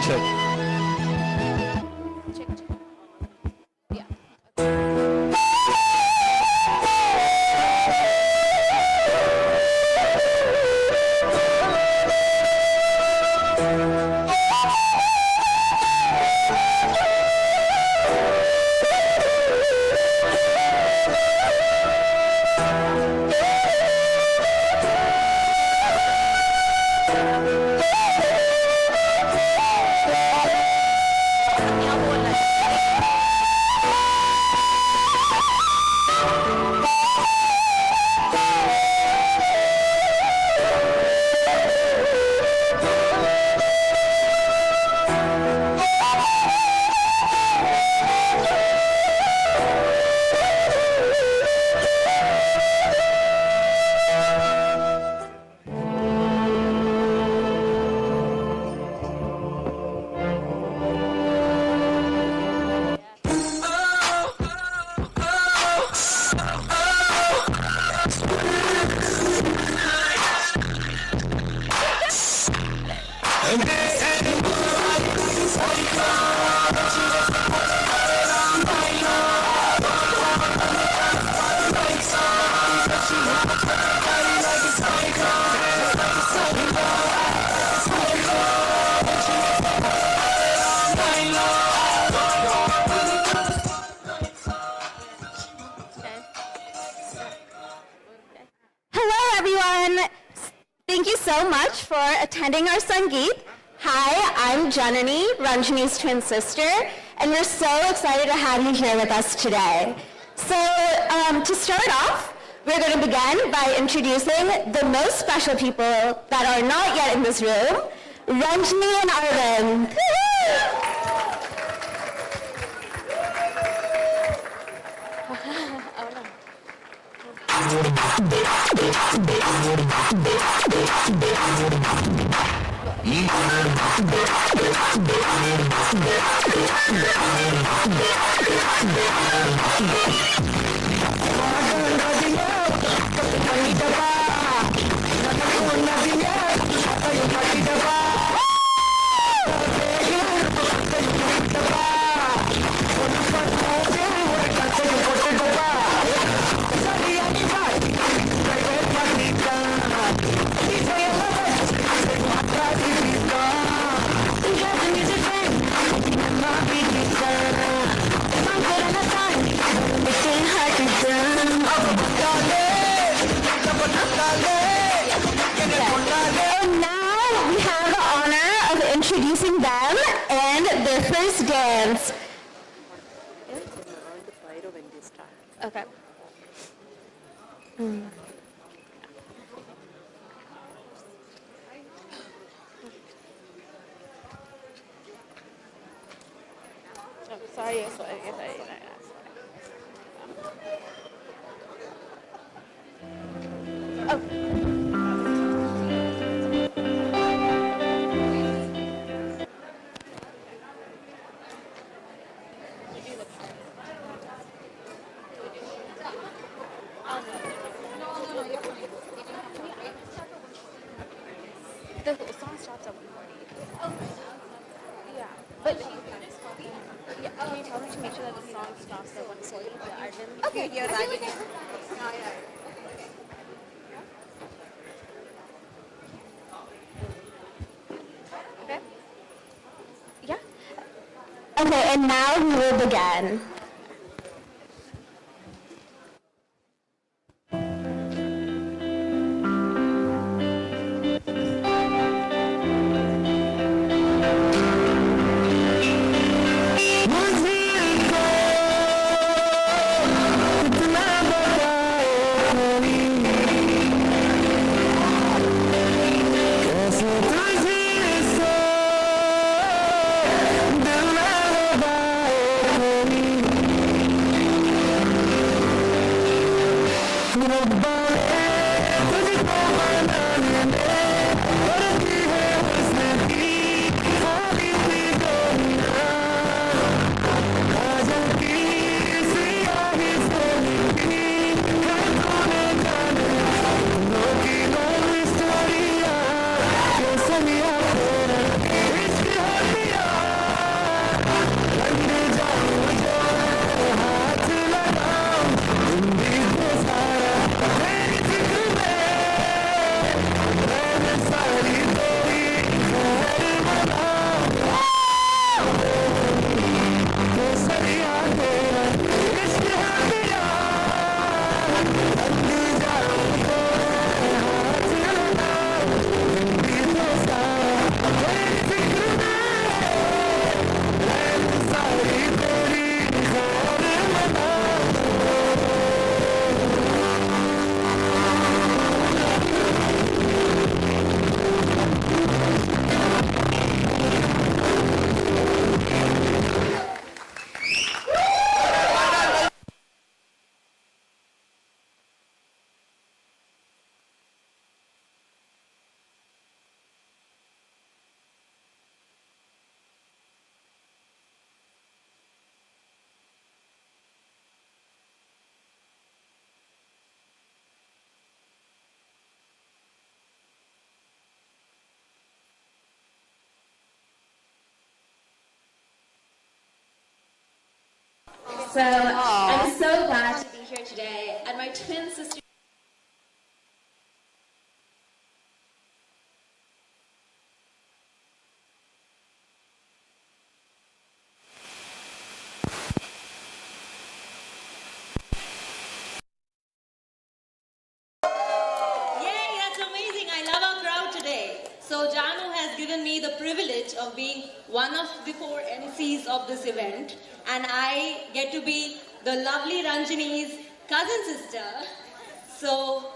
check. Check, check. Yeah. Hello, everyone. Thank you so much for attending our Sangeeth. Hi, I'm Janani, Ranjani's twin sister, and we're so excited to have you here with us today. So, to start off, we're going to begin by introducing the most special people that are not yet in this room, Ranjani and Arvind. And now we have the honor of introducing them and their first dance. Okay. Sorry, if I the song stops at 1:40. Yeah, but yeah, can you tell me to make sure that the song stops at 1:40? Yeah, Arvind. Okay, you're right. Okay. Yeah. Okay, and now we will begin. So I'm so glad to be here today. And my twin sister. Yay, that's amazing. I love our crowd today. So Janu has given me the privilege of being one of the 4 MCs of this event. And I get to be the lovely Ranjani's cousin sister. So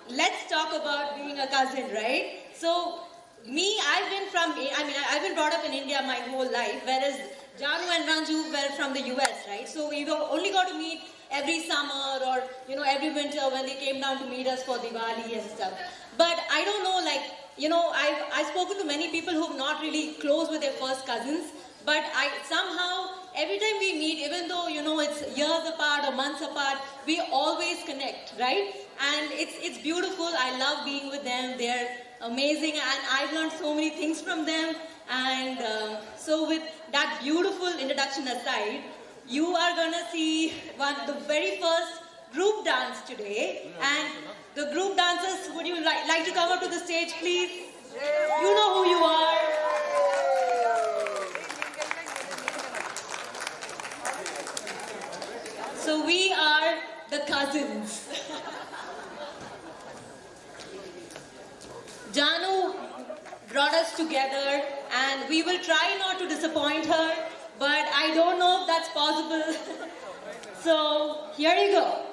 let's talk about being a cousin, right? So I've been brought up in India my whole life, whereas Janu and Ranju were from the US, right? So we only got to meet every summer or, every winter when they came down to meet us for Diwali and stuff. But I don't know, I've spoken to many people who are not really close with their first cousins, but every time we meet, even though, it's years apart or months apart, we always connect, right? And it's beautiful. I love being with them. They're amazing, and I've learned so many things from them. And so with that beautiful introduction aside, you are going to see the very first group dance today. And the group dancers, would you like to come up to the stage, please? You know who you are. So we are the cousins. Janu brought us together, and we will try not to disappoint her, but I don't know if that's possible. So here you go.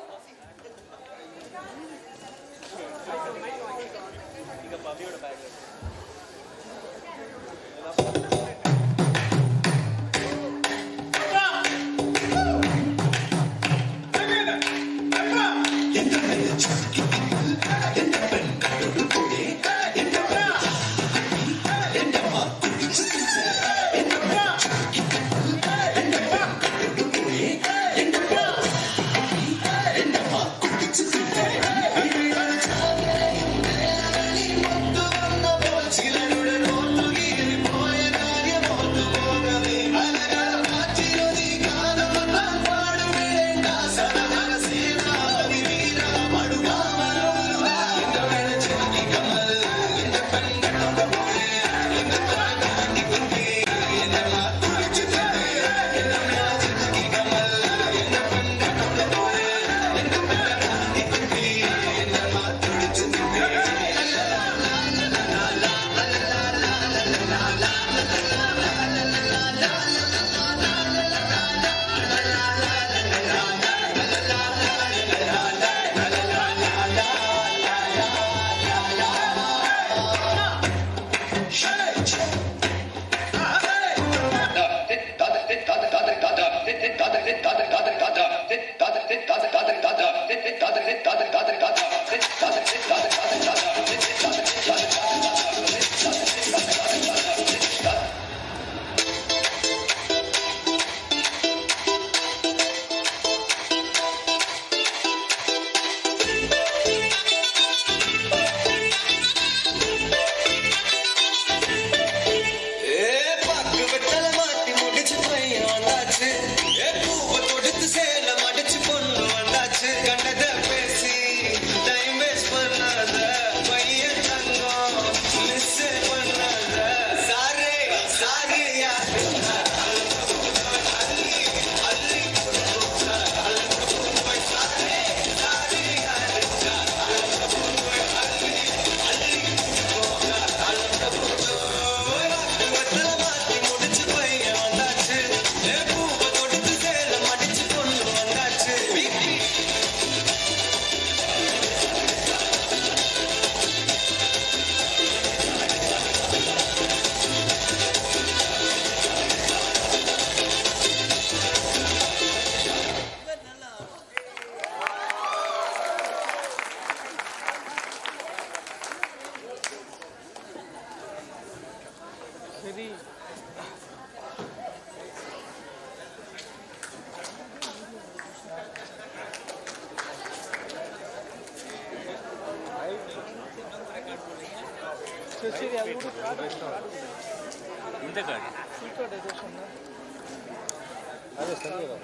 அது சரியா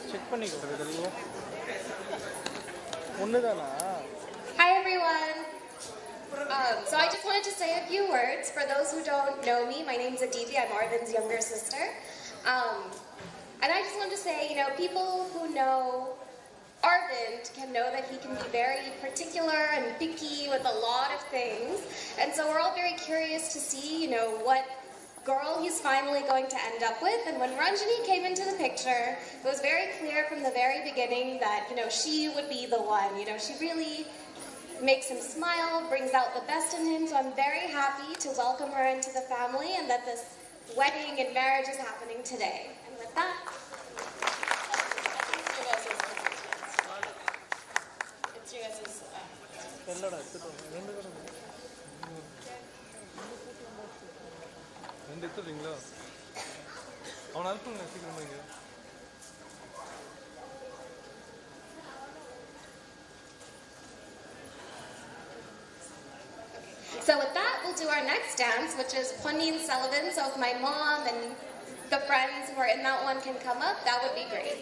check பண்ணிக்கோ தெரியும் ஒண்ணுதானா Hi everyone. So I just wanted to say a few words. For those who don't know me, my name's Aditi. I'm Arvind's younger sister. And I just wanted to say, you know, people who know Arvind can know that he can be very particular and picky with a lot of things. And so we're all very curious to see, you know, what girl he's finally going to end up with. And when Ranjani came into the picture, it was very clear from the very beginning that, you know, she would be the one. You know, she really makes him smile, brings out the best in him. So I'm very happy to welcome her into the family and that this wedding and marriage is happening today. And with that, it's your guys' ரெண்டு எடுத்துறீங்களா அவன் அனுப்புங்க சீக்கிரமா இங்க So with that, we'll do our next dance, which is Punnin Sullivan. So if my mom and the friends who are in that one can come up, that would be great.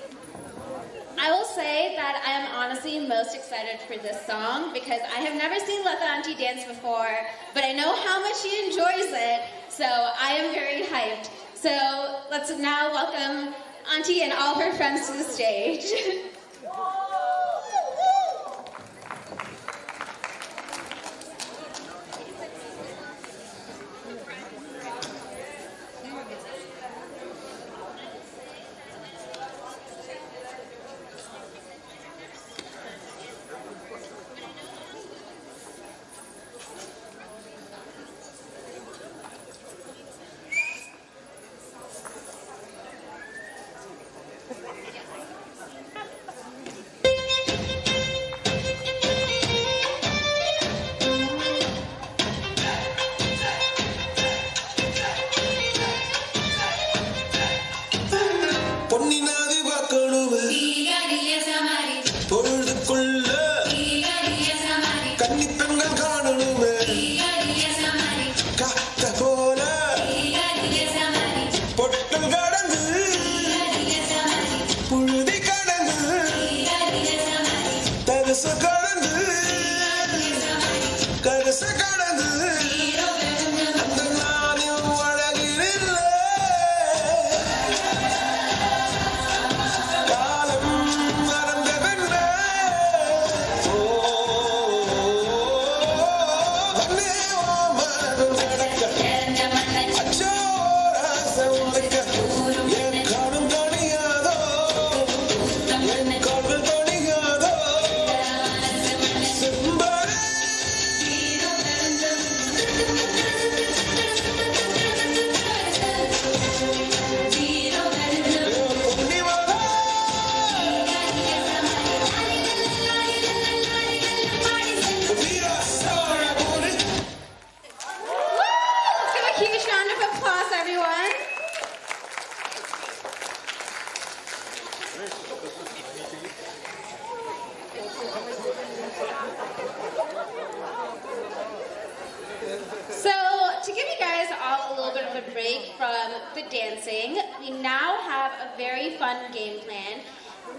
I will say that I am honestly most excited for this song because I have never seen Letha Auntie dance before, but I know how much she enjoys it, so I am very hyped. So let's now welcome Auntie and all her friends to the stage.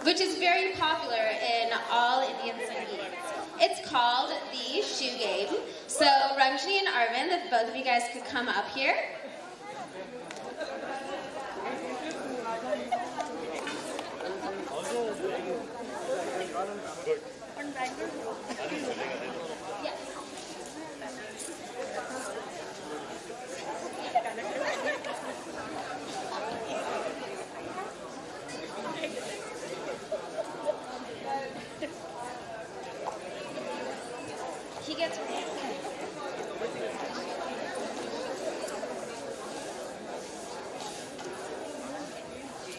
Which is very popular in all Indian Sangeeth. It's called the Shoe Game. So Ranjani and Arvind, if both of you guys could come up here.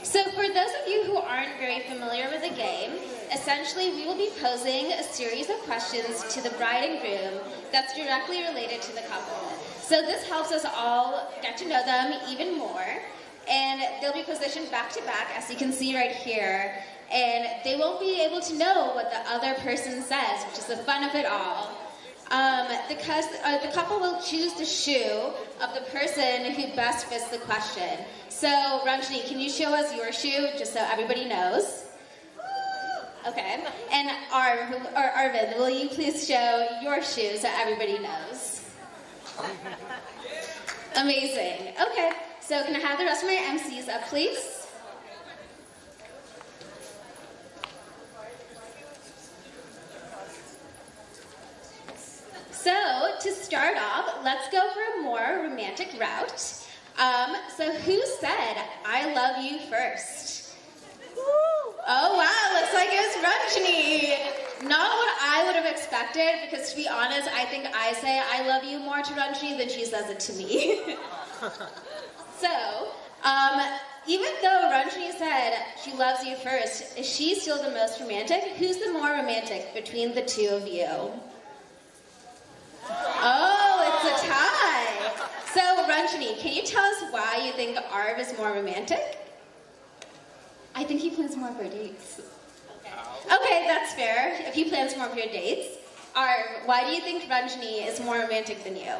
So for those of you who aren't very familiar with the game, essentially we will be posing a series of questions to the bride and groom that's directly related to the couple. So this helps us all get to know them even more, and they'll be positioned back to back, as you can see right here, and they won't be able to know what the other person says, which is the fun of it all. The couple will choose the shoe of the person who best fits the question. So, Ranjani, can you show us your shoe, just so everybody knows? Okay. And Arvind, will you please show your shoe so everybody knows? Amazing. Okay. So, can I have the rest of my MCs up, please? So, to start off, let's go for a more romantic route. So who said, "I love you" first? Oh wow, looks like it was Ranjani. Not what I would have expected, because to be honest, I think I say "I love you" more to Ranjani than she says it to me. So, even though Ranjani said she loves you first, is she still the most romantic? Who's the more romantic between the two of you? Oh, it's a tie. So, Ranjani, can you tell us why you think Arv is more romantic? I think he plans more of our dates. Okay, that's fair. If he plans more of your dates. Arv, why do you think Ranjani is more romantic than you?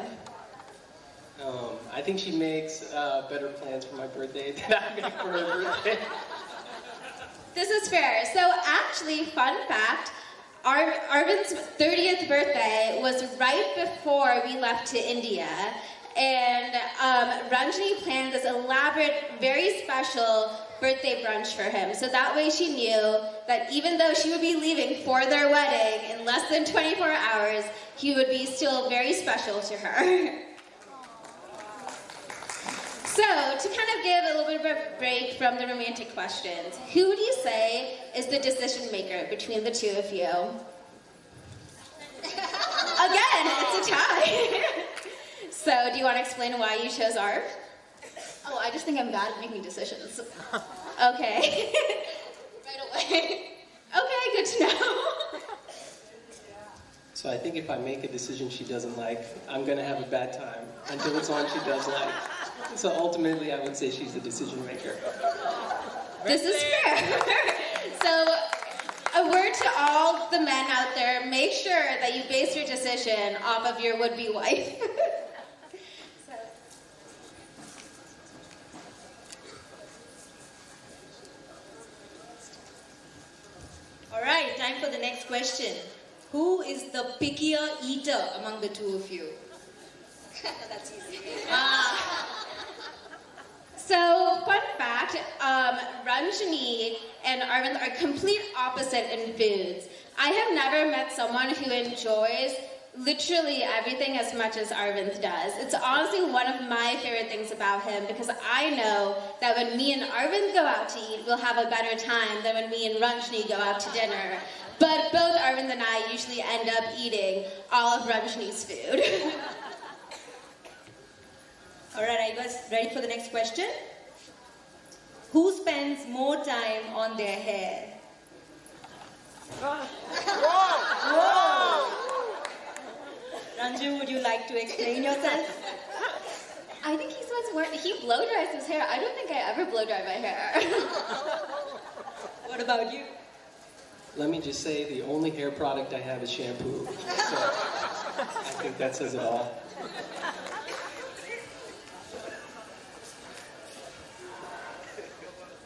I think she makes better plans for my birthday than I make for her birthday. This is fair. So, actually, fun fact, Arvind's 30th birthday was right before we left to India, and Ranjani planned this elaborate, very special birthday brunch for him. So that way she knew that even though she would be leaving for their wedding in less than 24 hours, he would be still very special to her. So, to kind of give a little bit of a break from the romantic questions, who would you say is the decision maker between the two of you? Again, it's a tie. So, do you want to explain why you chose Arv? Oh, I just think I'm bad at making decisions. Okay. Right away. Okay, good to know. So I think if I make a decision she doesn't like, I'm going to have a bad time until it's one she does like. So ultimately, I would say she's the decision maker. This is fair. So, a word to all the men out there, make sure that you base your decision off of your would-be wife. All right, time for the next question. Who is the pickier eater among the two of you? That's easy. So, fun fact, Ranjani and Arvind are complete opposite in foods. I have never met someone who enjoys literally everything as much as Arvind does. It's honestly one of my favorite things about him, because I know that when me and Arvind go out to eat, we'll have a better time than when me and Ranjani go out to dinner. But both Arvind and I usually end up eating all of Ranjani's food. All right, are you guys ready for the next question? Who spends more time on their hair? Ranju, would you like to explain yourself? I think he spends more. He blow dries his hair. I don't think I ever blow dry my hair. What about you? Let me just say the only hair product I have is shampoo. So I think that says it all.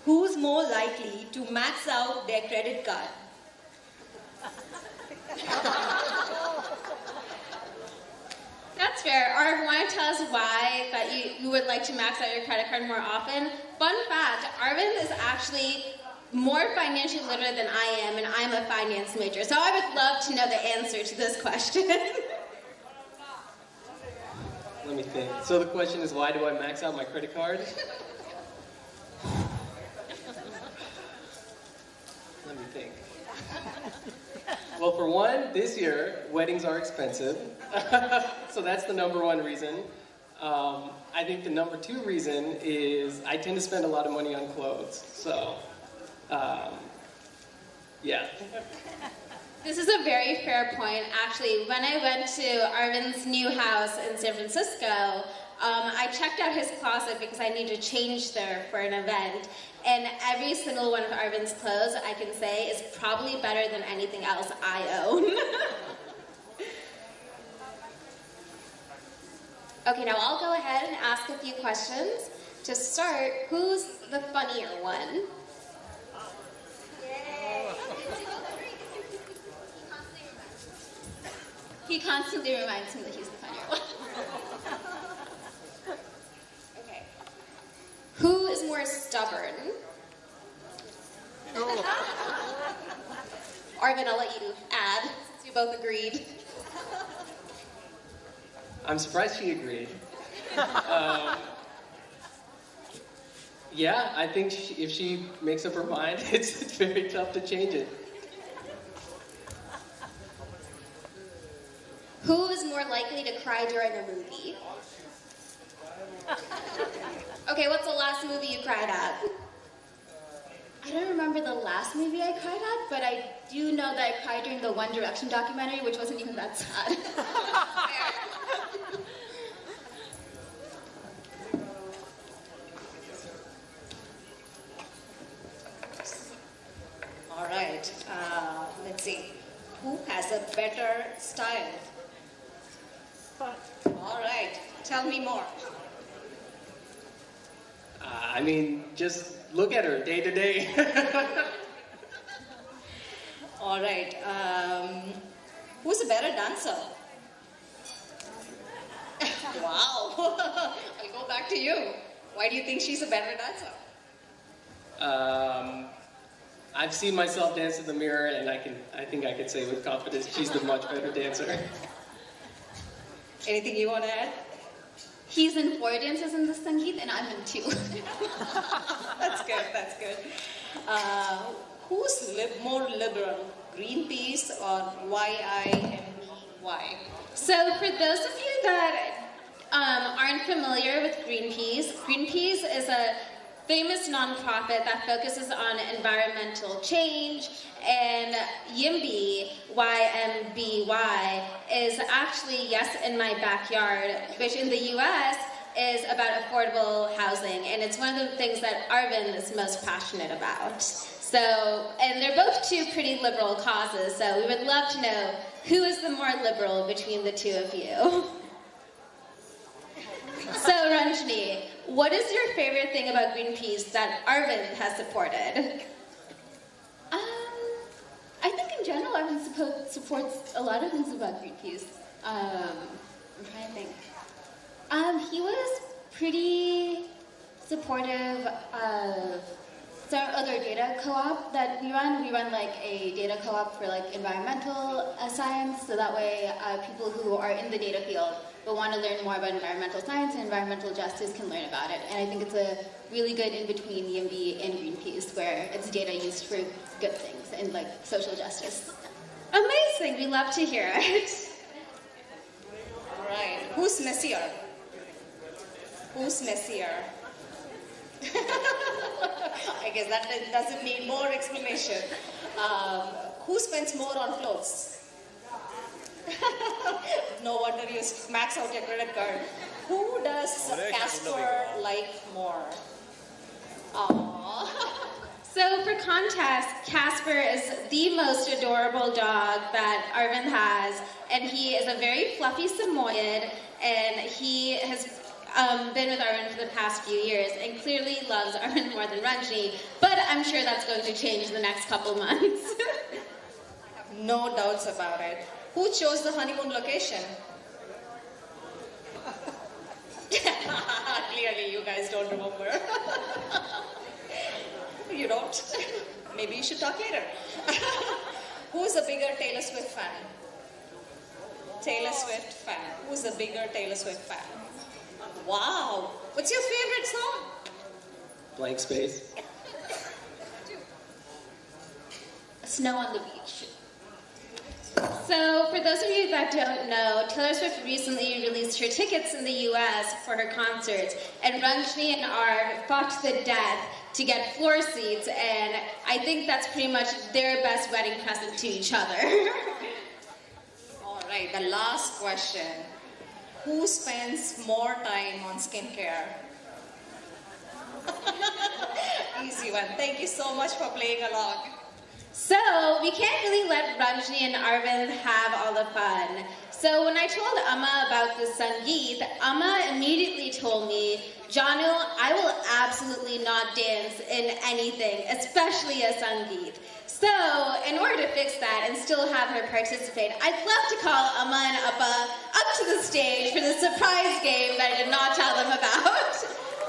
Who's more likely to max out their credit card? That's fair. Arv, want to tell us why that you would like to max out your credit card more often? Fun fact, Arvind is actually more financially literate than I am, and I'm a finance major. So I would love to know the answer to this question. Let me think. So the question is, why do I max out my credit card? Let me think. Well, for one, this year, weddings are expensive. So that's the number one reason. I think the number two reason is I tend to spend a lot of money on clothes. So, yeah. This is a very fair point. Actually, when I went to Arvind's new house in San Francisco, I checked out his closet because I needed to change there for an event. And every single one of Arvind's clothes, I can say, is probably better than anything else I own. Okay, now I'll go ahead and ask a few questions. To start, who's the funnier one? He constantly reminds me that he's the funnier one. Okay. Who is more stubborn? Arvind, I'll let you add, since you both agreed. I'm surprised she agreed. Yeah, I think if she makes up her mind, it's very tough to change it. Who is more likely to cry during a movie? Okay, what's the last movie you cried at? I don't remember the last movie I cried at, but I do know that I cried during the One Direction documentary, which wasn't even that sad. All right, let's see. Who has a better style? All right, tell me more. I mean, just look at her day to day. All right, who's a better dancer? Wow, I'll go back to you. Why do you think she's a better dancer? I've seen myself dance in the mirror, and I think I can say with confidence she's the much better dancer. Anything you want to add? He's in 4 dances in the Sangeeth, and I'm in 2. That's good, that's good. Who's more liberal, Greenpeace or YIMBY? So for those of you that aren't familiar with Greenpeace, Greenpeace is a famous nonprofit that focuses on environmental change, and YIMBY, YMBY, is actually Yes in My Backyard, which in the US is about affordable housing, and it's one of the things that Arvind is most passionate about. So, and they're both 2 pretty liberal causes, so we would love to know who is the more liberal between the 2 of you. So, Ranjani, what is your favorite thing about Greenpeace that Arvind has supported? I think in general Arvind supports a lot of things about Greenpeace. I'm trying to think. He was pretty supportive of some other data co-op that we run. We run like a data co-op for like environmental science, so that way people who are in the data field but want to learn more about environmental science and environmental justice can learn about it. And I think it's a really good in-between YIMBY and Greenpeace, where it's data used for good things and like social justice. Amazing, we love to hear it. All right, who's messier? Who's messier? I guess that doesn't need more explanation. Who spends more on clothes? No wonder you max out your credit card. Who does Casper like more? Aww. So for context, Casper is the most adorable dog that Arvind has, and he is a very fluffy Samoyed, and he has been with Arvind for the past few years and clearly loves Arvind more than Ranjani, but I'm sure that's going to change in the next couple months. No doubts about it. Who chose the honeymoon location? Clearly you guys don't remember. You don't? Maybe you should talk later. Who's a bigger Taylor Swift fan? Taylor Swift fan. Who's a bigger Taylor Swift fan? Wow. What's your favorite song? Blank space. Snow on the beach. So, for those of you that don't know, Taylor Swift recently released her tickets in the US for her concerts, and Ranjani and Arv fought to the death to get floor seats, and I think that's pretty much their best wedding present to each other. All right, the last question. Who spends more time on skincare? Easy one. Thank you so much for playing along. So, we can't really let Ranjani and Arvind have all the fun. So when I told Amma about the Sangeeth, Amma immediately told me, Janu, I will absolutely not dance in anything, especially a Sangeeth. So, in order to fix that and still have her participate, I'd love to call Amma and Appa up to the stage for the surprise game that I did not tell them about.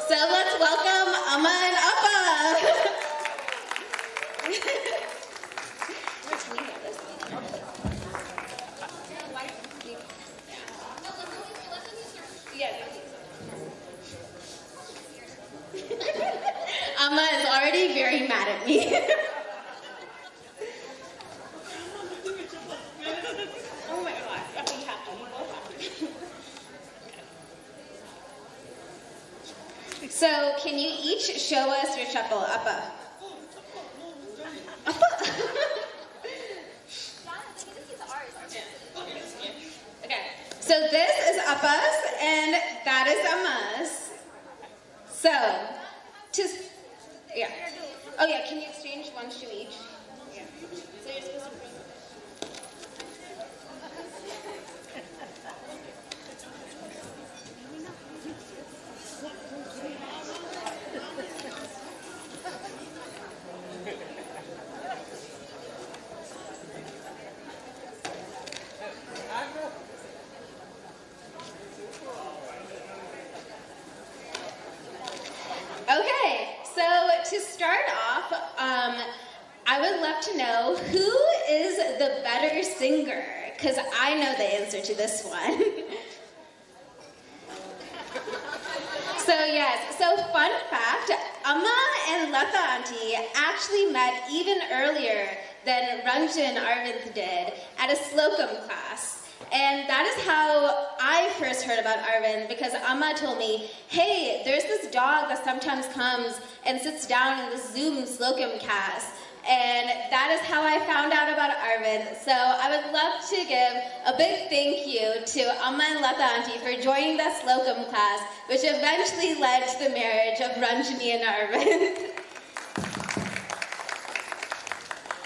So let's welcome Amma and Appa. Amma is already very mad at me. Oh my god, we have to, we both have to. So, can you each show us your shuffle, Appa? Appa? Okay, so this is Appa's and that is Amma's. So, yeah. Oh yeah, can you exchange one shoe each? Yeah. So you're supposed to Okay, so to start off, I would love to know who is the better singer, because I know the answer to this one. So yes, so fun fact, Amma and Lata Auntie actually met even earlier than Ranjan and Arvind did at a slocum class. And that is how I first heard about Arvind, because Amma told me, hey, there's this dog that sometimes comes and sits down in the Zoom slocum cast. And that is how I found out about Arvind. So I would love to give a big thank you to Amma and Lata Auntie for joining that slocum class, which eventually led to the marriage of Ranjani and Arvind.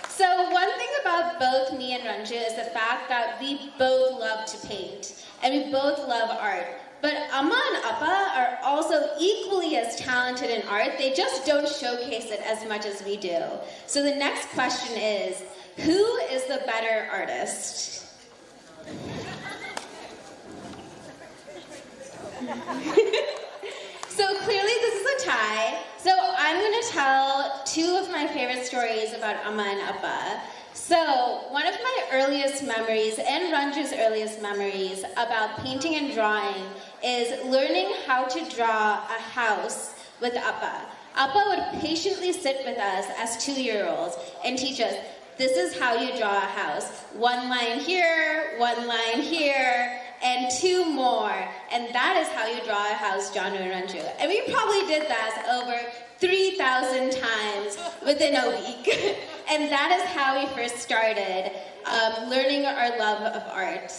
So one thing about both me and Ranju is the fact that we both love to paint, and we both love art. But Amma and Appa are also equally as talented in art, they just don't showcase it as much as we do. So the next question is, who is the better artist? So clearly this is a tie. So I'm going to tell two of my favorite stories about Amma and Appa. So one of my earliest memories, and Ranju's earliest memories, about painting and drawing is learning how to draw a house with Appa. Appa would patiently sit with us as 2-year-olds and teach us, this is how you draw a house. 1 line here, 1 line here, and 2 more. And that is how you draw a house, Janu and Ranju. And we probably did that over 3,000 times within a week. And that is how we first started learning our love of art.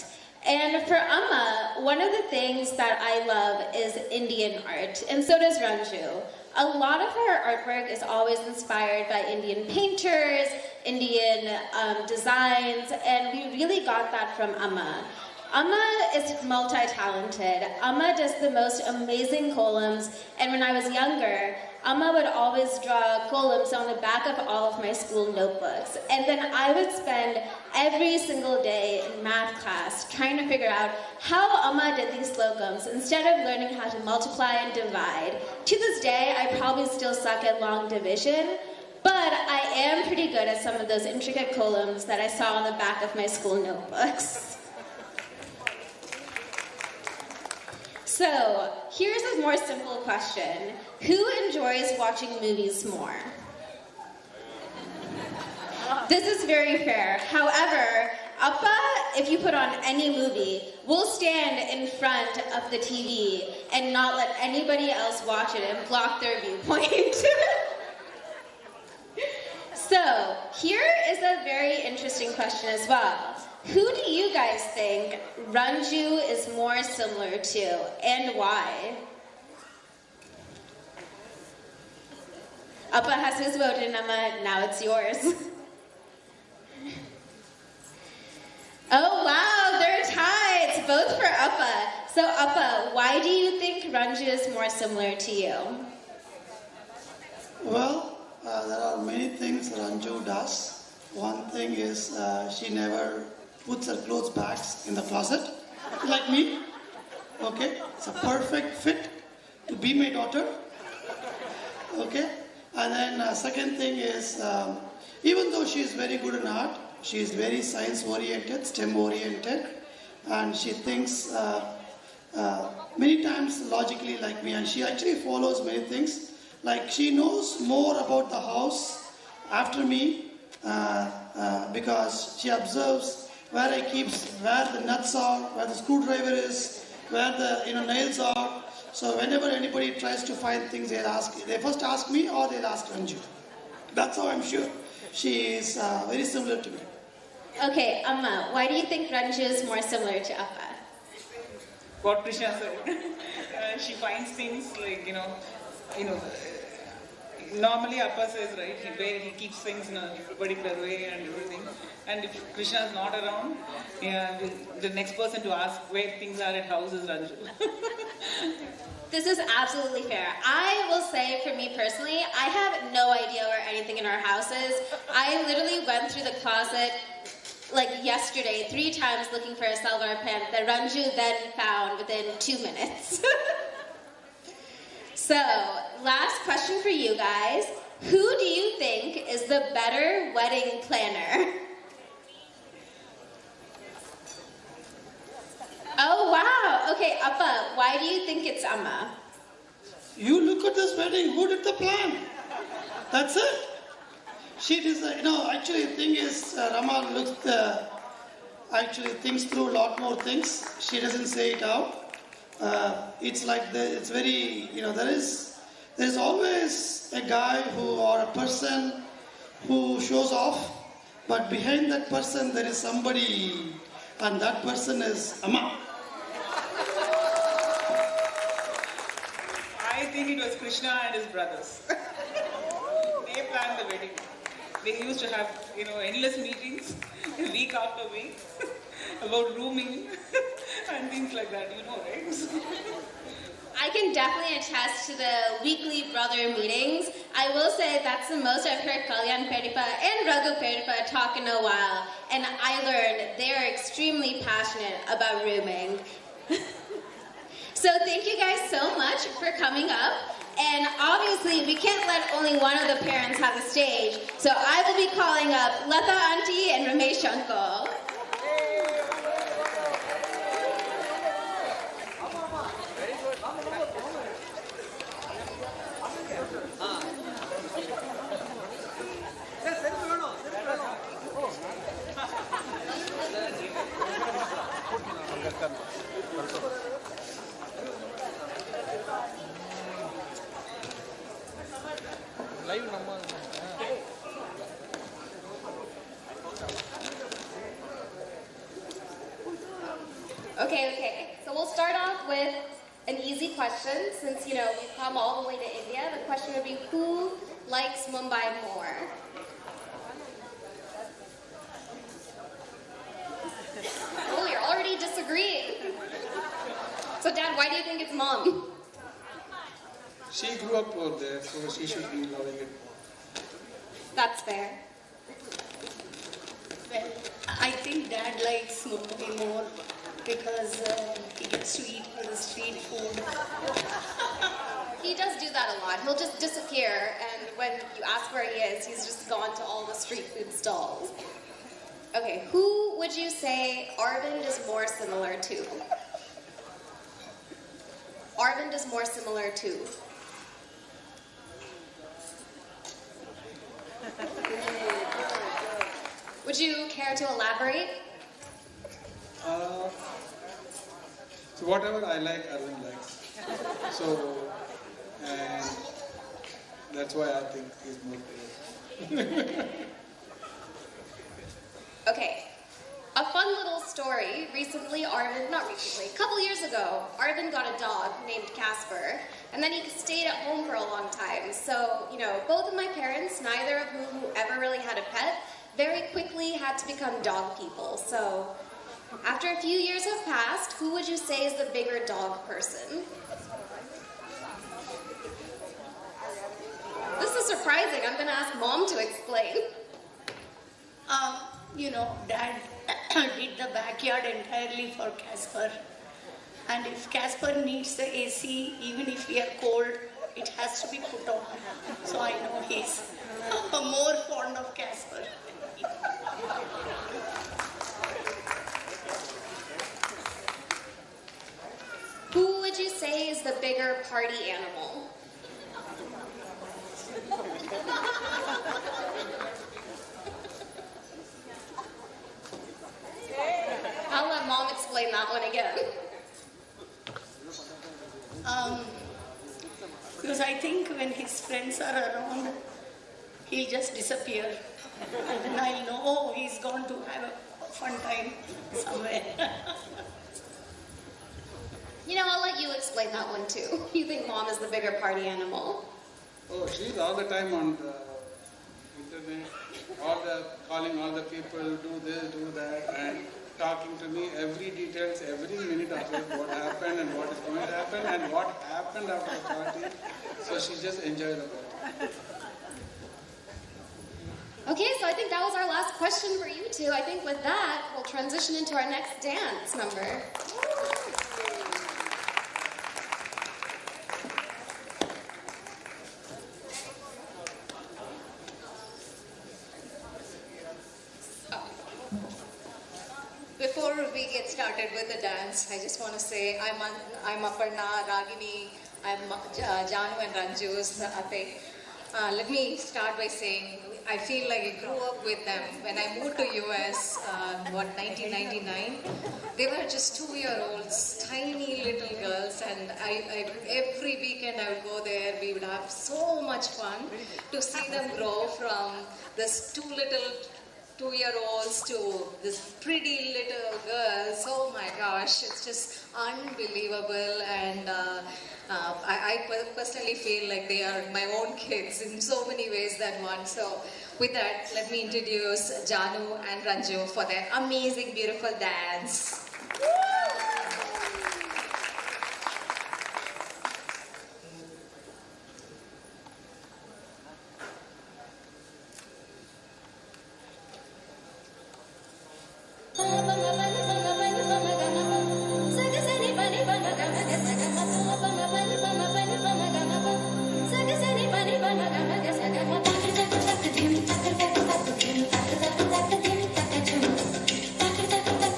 And for Amma, one of the things that I love is Indian art, and so does Ranju. A lot of our artwork is always inspired by Indian painters, Indian designs, and we really got that from Amma. Amma is multi-talented. Amma does the most amazing columns, and when I was younger, Amma would always draw columns on the back of all of my school notebooks. And then I would spend every single day in math class trying to figure out how Amma did these slocums instead of learning how to multiply and divide. To this day, I probably still suck at long division, but I am pretty good at some of those intricate columns that I saw on the back of my school notebooks. So, here's a more simple question. Who enjoys watching movies more? This is very fair. However, Appa, if you put on any movie, will stand in front of the TV and not let anybody else watch it and block their viewpoint. So, here is a very interesting question as well. Who do you guys think Ranju is more similar to, and why? Appa has his vote in Amma, now it's yours. Oh wow, they're tied. both for Appa. So Appa, why do you think Ranju is more similar to you? Well, there are many things Ranju does. One thing is she never puts her clothes back in the closet, like me. Okay, it's a perfect fit to be my daughter. Okay, and then second thing is even though she is very good in art, she is very science oriented, STEM oriented, and she thinks many times logically like me, and she actually follows many things. Like she knows more about the house after me because she observes where I keep, where the nuts are, where the screwdriver is, where the nails are. So whenever anybody tries to find things, they first ask me or they'll ask Ranju. That's how I'm sure she is very similar to me. Okay, Amma, why do you think Ranju is more similar to Appa? What Krishna said. She finds things like, normally Appa says, right, he keeps things in a particular way and everything. And if Krishna is not around, the next person to ask where things are at house is Ranju. This is absolutely fair. I will say, for me personally, I have no idea where anything in our house is. I literally went through the closet like yesterday 3 times looking for a salwar pant that Ranju then found within 2 minutes. So, last question for you guys. Who do you think is the better wedding planner? Oh, wow. Okay, Appa, why do you think it's Amma? You look at this wedding, who did the plan? That's it. She designed, actually the thing is, Rama actually thinks through a lot more things. She doesn't say it out. It's like, it's very, there's always a guy or a person who shows off, but behind that person there is somebody, and that person is Amma. I think it was Krishna and his brothers. They planned the wedding. They used to have, endless meetings, week after week, about rooming and things like that, right? I can definitely attest to the weekly brother meetings. I will say that's the most I've heard Kalyan Peripa and Raghu Peripa talk in a while, and I learned they are extremely passionate about rooming. So thank you guys so much for coming up. And obviously, we can't let only one of the parents have the stage, so I will be calling up Lata Auntie and Ramesh Uncle. Okay. So we'll start off with an easy question. Since, we've come all the way to India, the question would be, who likes Mumbai more? Oh, you're already disagreeing. So, Dad, why do you think it's Mom? She grew up over there, so she should be loving it more. That's fair. Well, I think Dad likes Mumbai more because he gets to eat all the street food. He does do that a lot. He'll just disappear, and when you ask where he is, he's just gone to all the street food stalls. Okay, who would you say Arvind is more similar to? Arvind is more similar to? Would you care to elaborate? So whatever I like, Arvind likes. So, and that's why I think he's more clear. Okay, a fun little story. A couple years ago, Arvind got a dog named Casper, and then he stayed at home for a long time. So, both of my parents, neither of whom ever really had a pet, very quickly had to become dog people. So, After a few years have passed, who would you say is the bigger dog person? This is surprising. I'm going to ask Mom to explain. Dad did the backyard entirely for Casper. And if Casper needs the AC, even if we are cold, it has to be put on. So I know he's more fond of Casper. Who would you say is the bigger party animal? I'll let Mom explain that one again. Because I think when his friends are around, he'll just disappear. And then I'll know, oh, he's gone to have a fun time somewhere. I'll let you explain that one too. You think Mom is the bigger party animal? Oh, she's all the time on the internet, calling all the people, do this, do that, and talking to me every details, every minute of it, what happened and what is going to happen and what happened after the party. So she just enjoys the party. Okay, so I think that was our last question for you two. I think with that, we'll transition into our next dance number. Before we get started with the dance, I just want to say I'm Aparna, Ragini, I'm Janu and Ranju's ate. Let me start by saying I feel like I grew up with them. When I moved to US, 1999, they were just 2-year-olds, tiny little girls, and every weekend I would go there. We would have so much fun to see them grow from this 2-year-olds to this pretty little girls. Oh my gosh, it's just unbelievable, and I personally feel like they are my own kids in so many ways than one. So with that, let me introduce Janu and Ranju for their amazing, beautiful dance.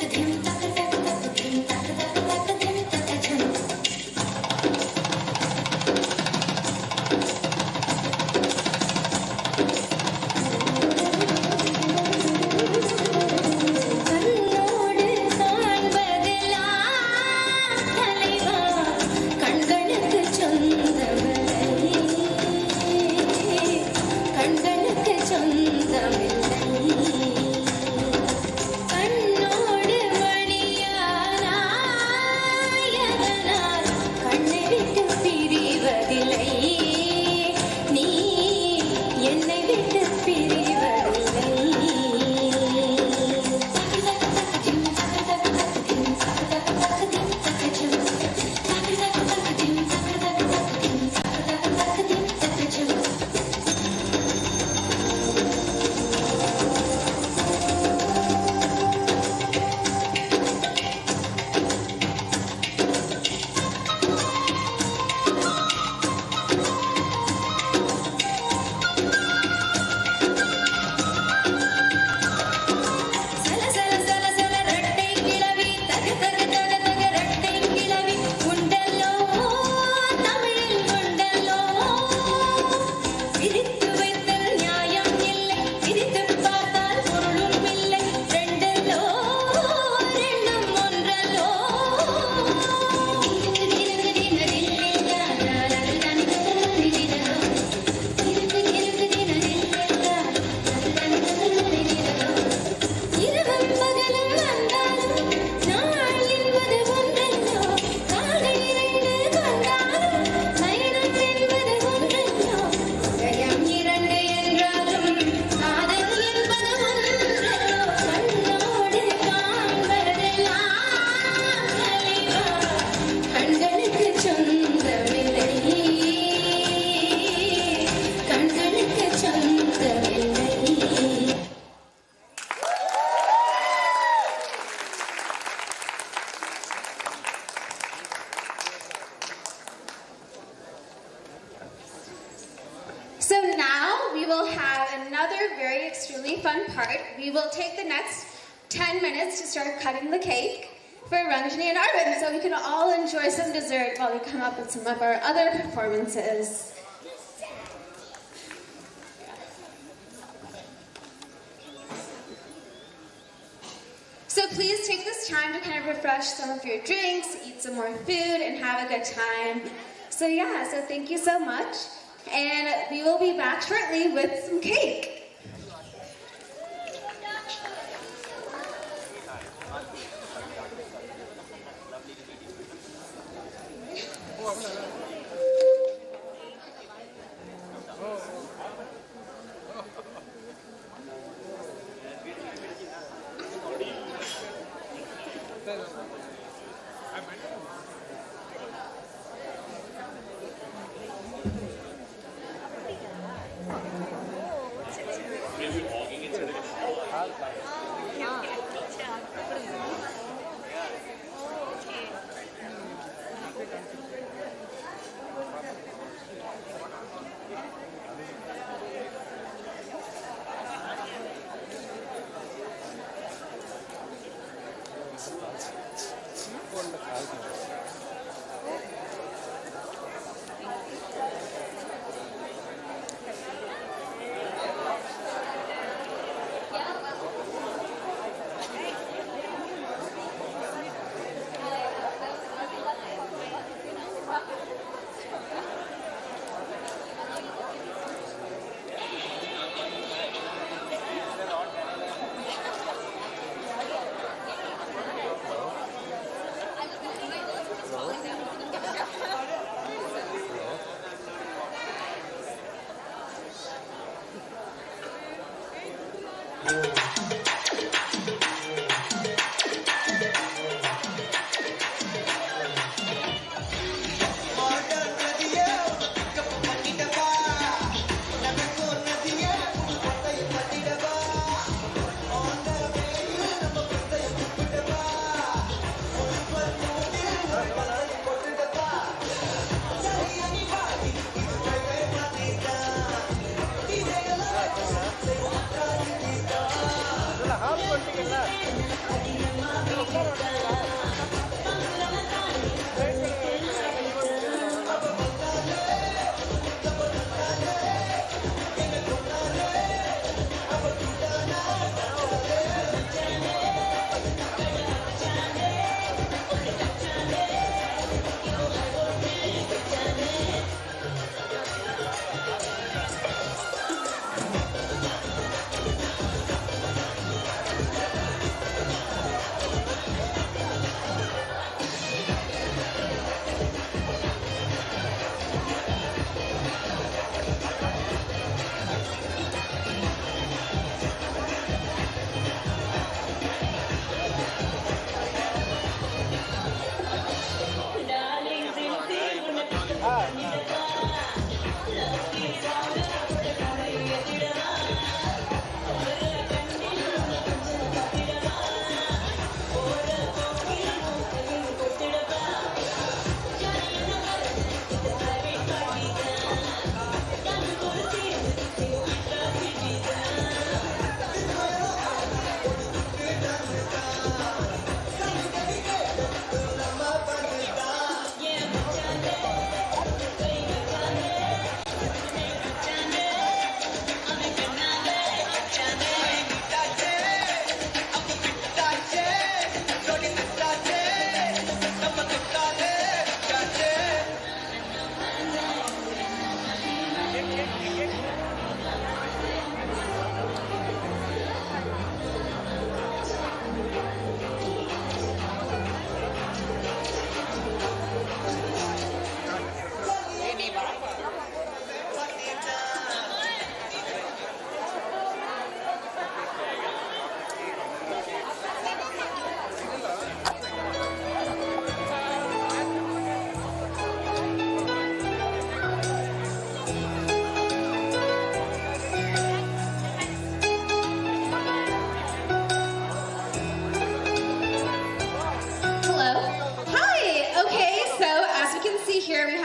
Dim will have another very extremely fun part. We will take the next 10 minutes to start cutting the cake for Ranjani and Arvind, so we can all enjoy some dessert while we come up with some of our other performances. So please take this time to kind of refresh some of your drinks, eat some more food, and have a good time. So yeah, so thank you so much. And we will be back shortly with some cake.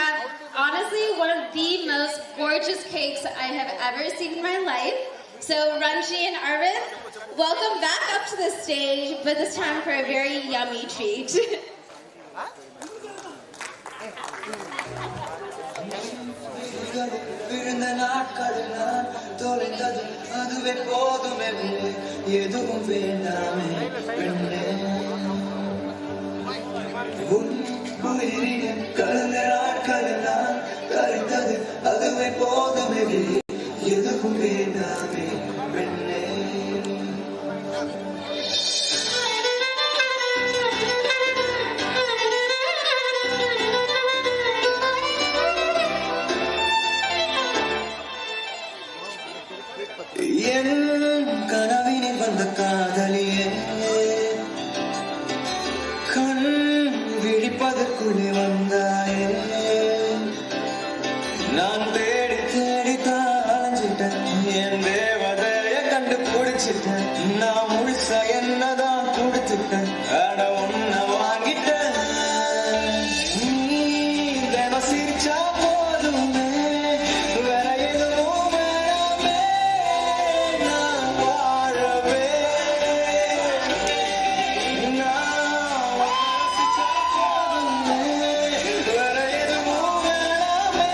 have honestly one of the most gorgeous cakes I have ever seen in my life. So Ranjani and Arvind, welcome back up to the stage, but this time for a very yummy treat. கனவினில் வந்த காதலியே கண் விழிப்பதற்குள்ளே வந்தாயே நான் தேடி தேடி தாளஞ்சிட்டேன் என் தேவதைய கண்டுபிடிச்சிட்டேன் நான் முழுசா என்னதான் கொடுத்துட்டேன் அட ஒன்ன வாங்கிட்டேன் நீ தினம் சிரிச்சா போதுமே வேற எதுவும் வேணாமே நான் வாழவே நான் வாசிச்சா போதுமே வேற எதுவும் வேணாமே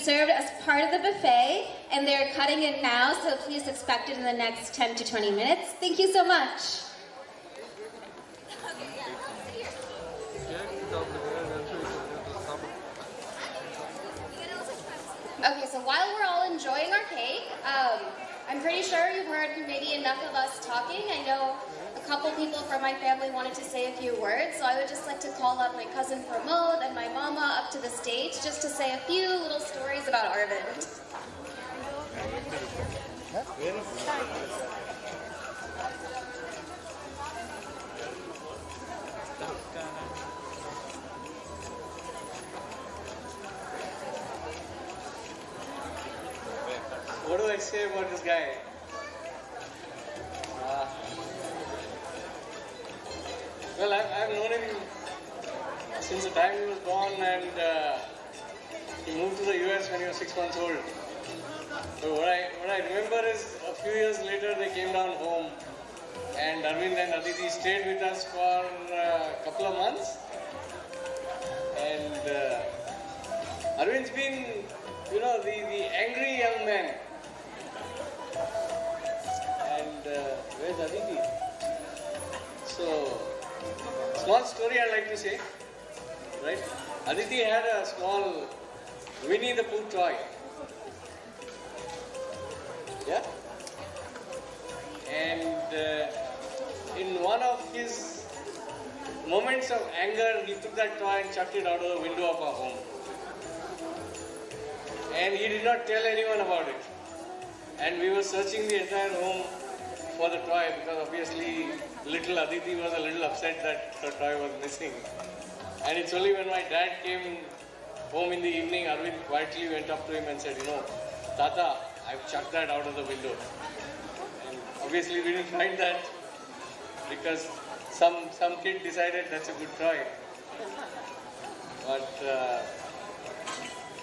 served as part of the buffet, and they're cutting it now, so please expect it in the next 10 to 20 minutes. Thank you so much. Okay, so while we're all enjoying our cake, I'm pretty sure you've heard maybe enough of us talking. I know a couple people from my family wanted to say a few words, so I would just like to call up my cousin Pramod and my mama up to the stage just to say a few little stories about Arvind. What do I say about this guy? Well, I've known him since the time he was born, and he moved to the US when he was 6 months old. So what I remember is a few years later they came down home, and Arvind and Aditi stayed with us for a couple of months. And Arvind's been, you know, the angry young man. And where's Aditi? So, small story I'd like to say, right? Aditi had a small Winnie the Pooh toy. Yeah? And in one of his moments of anger, he took that toy and chucked it out of the window of our home. And he did not tell anyone about it. And we were searching the entire home for the toy because obviously little Aditi was a little upset that her toy was missing. And it's only when my dad came home in the evening, Arvind quietly went up to him and said, you know, Tata, I've chucked that out of the window. And obviously we didn't find that because some kid decided that's a good toy. But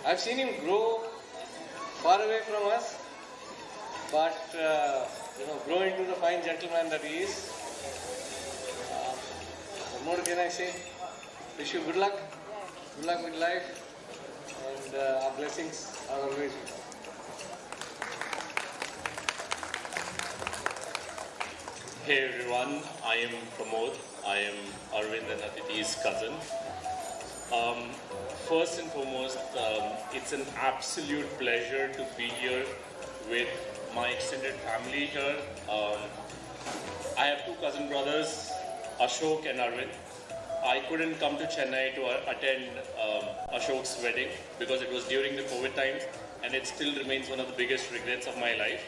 I've seen him grow far away from us, but you know, grow into the fine gentleman that he is. What more can I say? Wish you good luck with life, and our blessings are always with you. Hey everyone, I am Pramod. I am Arvind and Aditi's cousin. First and foremost, it's an absolute pleasure to be here with my extended family here. I have two cousin brothers, Ashok and Arvind. I couldn't come to Chennai to attend Ashok's wedding because it was during the COVID times, and it still remains one of the biggest regrets of my life.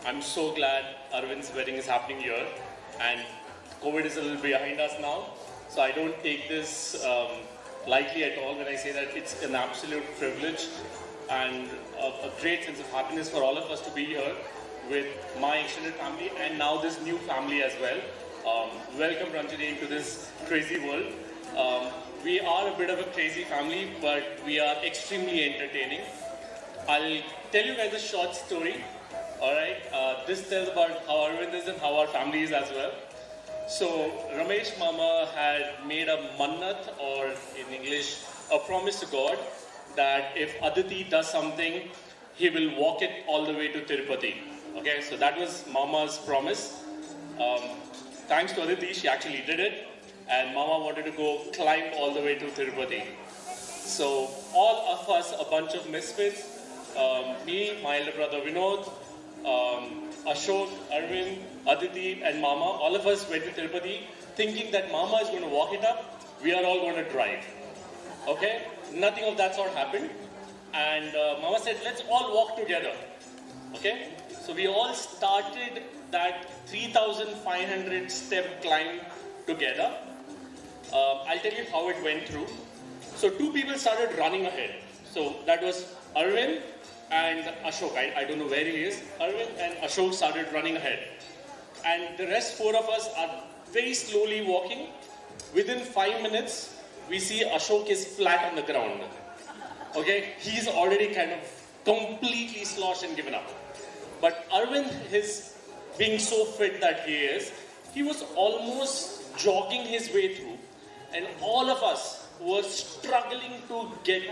I'm so glad Arvind's wedding is happening here, and COVID is a little behind us now, so I don't take this lightly at all when I say that it's an absolute privilege and a great sense of happiness for all of us to be here with my extended family and now this new family as well. Welcome Ranjani into this crazy world. We are a bit of a crazy family, but we are extremely entertaining. I'll tell you guys a short story. Alright, this tells about how Arvind is and how our family is as well. So, Ramesh Mama had made a mannat, or in English, a promise to God that if Aditi does something, he will walk it all the way to Tirupati. Okay, so that was Mama's promise. Thanks to Aditi, she actually did it, and Mama wanted to go climb all the way to Tirupati. So, all of us, a bunch of misfits, me, my elder brother Vinod, Ashok, Arvind, Aditi and Mama, all of us went to Tirupati thinking that Mama is going to walk it up, we are all going to drive. Okay? Nothing of that sort happened. And Mama said, let's all walk together. Okay? So we all started that 3,500 step climb together. I'll tell you how it went through. So two people started running ahead. So that was Arvind and Ashok. I don't know where he is. Arvind and Ashok started running ahead. And the rest four of us are very slowly walking. Within 5 minutes, we see Ashok is flat on the ground. Okay? He's already kind of completely sloshed and given up. But Arvind, his being so fit that he was almost jogging his way through. And all of us were struggling to get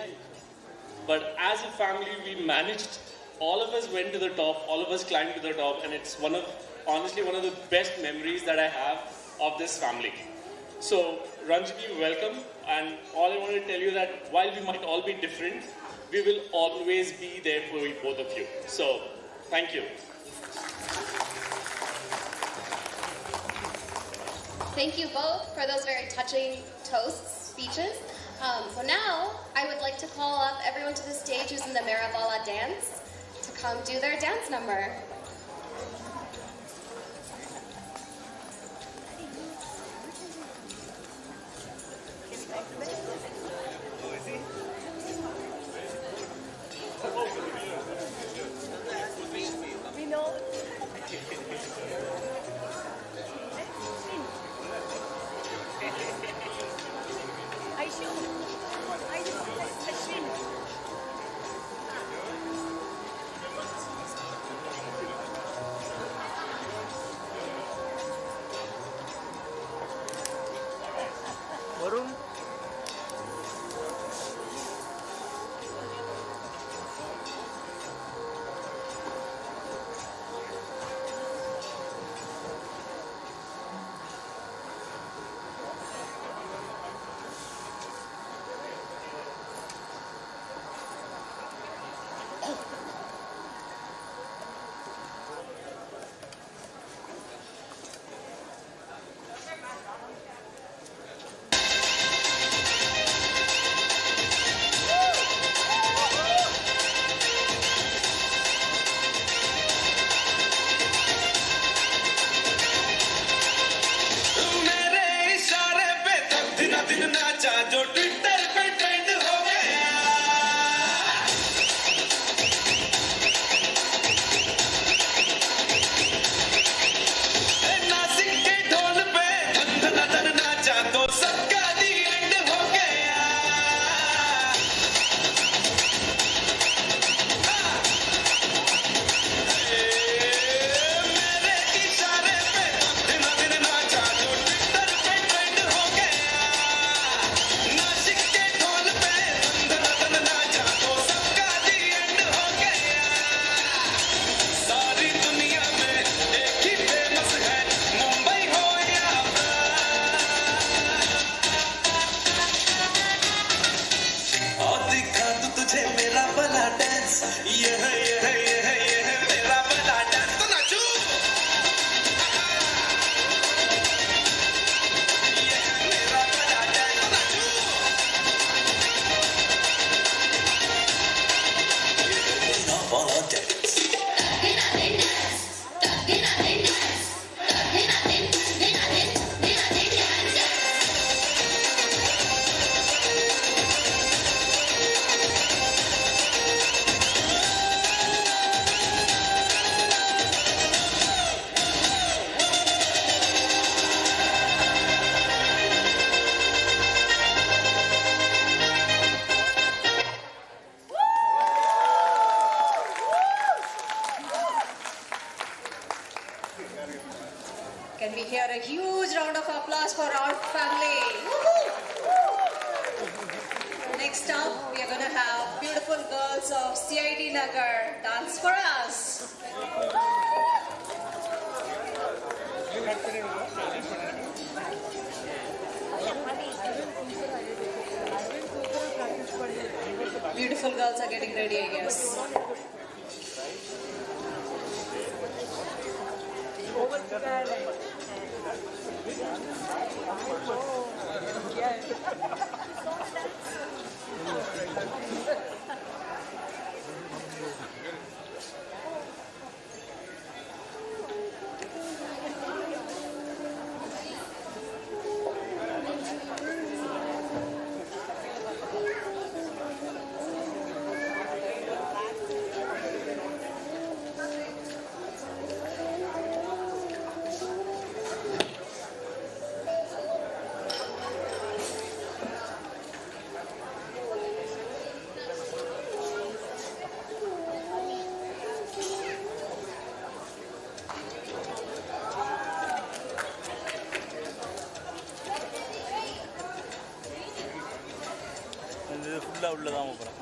But as a family, we managed. All of us went to the top. All of us climbed to the top, and it's honestly one of the best memories that I have of this family. So, Ranjani, welcome. And all I want to tell you that while we might all be different, we will always be there for both of you. So, thank you. Thank you both for those very touching toast speeches. So now, I would like to call up everyone to the stage who's in the Maravala dance to come do their dance number. Can we hear a huge round of applause for our family? Next up, we are going to have beautiful girls of CID Nagar dance for us. Beautiful girls are getting ready, I guess. ஃபுல்லாக உள்ளே தான் போகிறேன்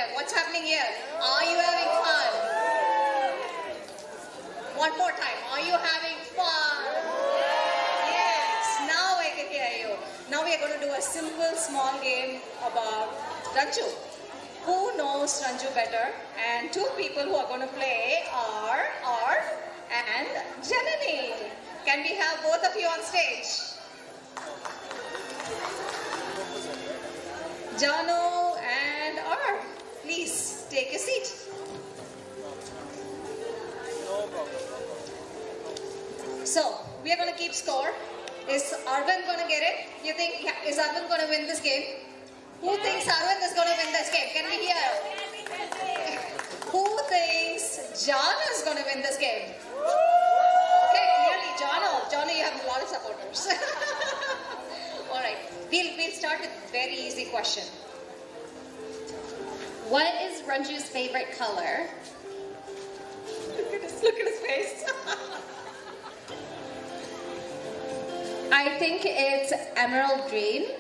here? What's happening here? Are you having fun? One more time. Are you having fun? Yes. Now I can hear you. Now we are going to do a simple, small game about Ranju. Who knows Ranju better? And two people who are going to play are Arv and Janani. Can we have both of you on stage? Janu and Arv, please take a seat. So, we are going to keep score. Is Arvind going to get it? You think, is Arvind going to win this game? Who thinks Arvind is going to win this game? Can we hear? Who thinks Janu is going to win this game? Okay, clearly Janu, you have a lot of supporters. Alright, we'll start with a very easy question. What is Ranju's favorite color? Look at his face. I think it's emerald green.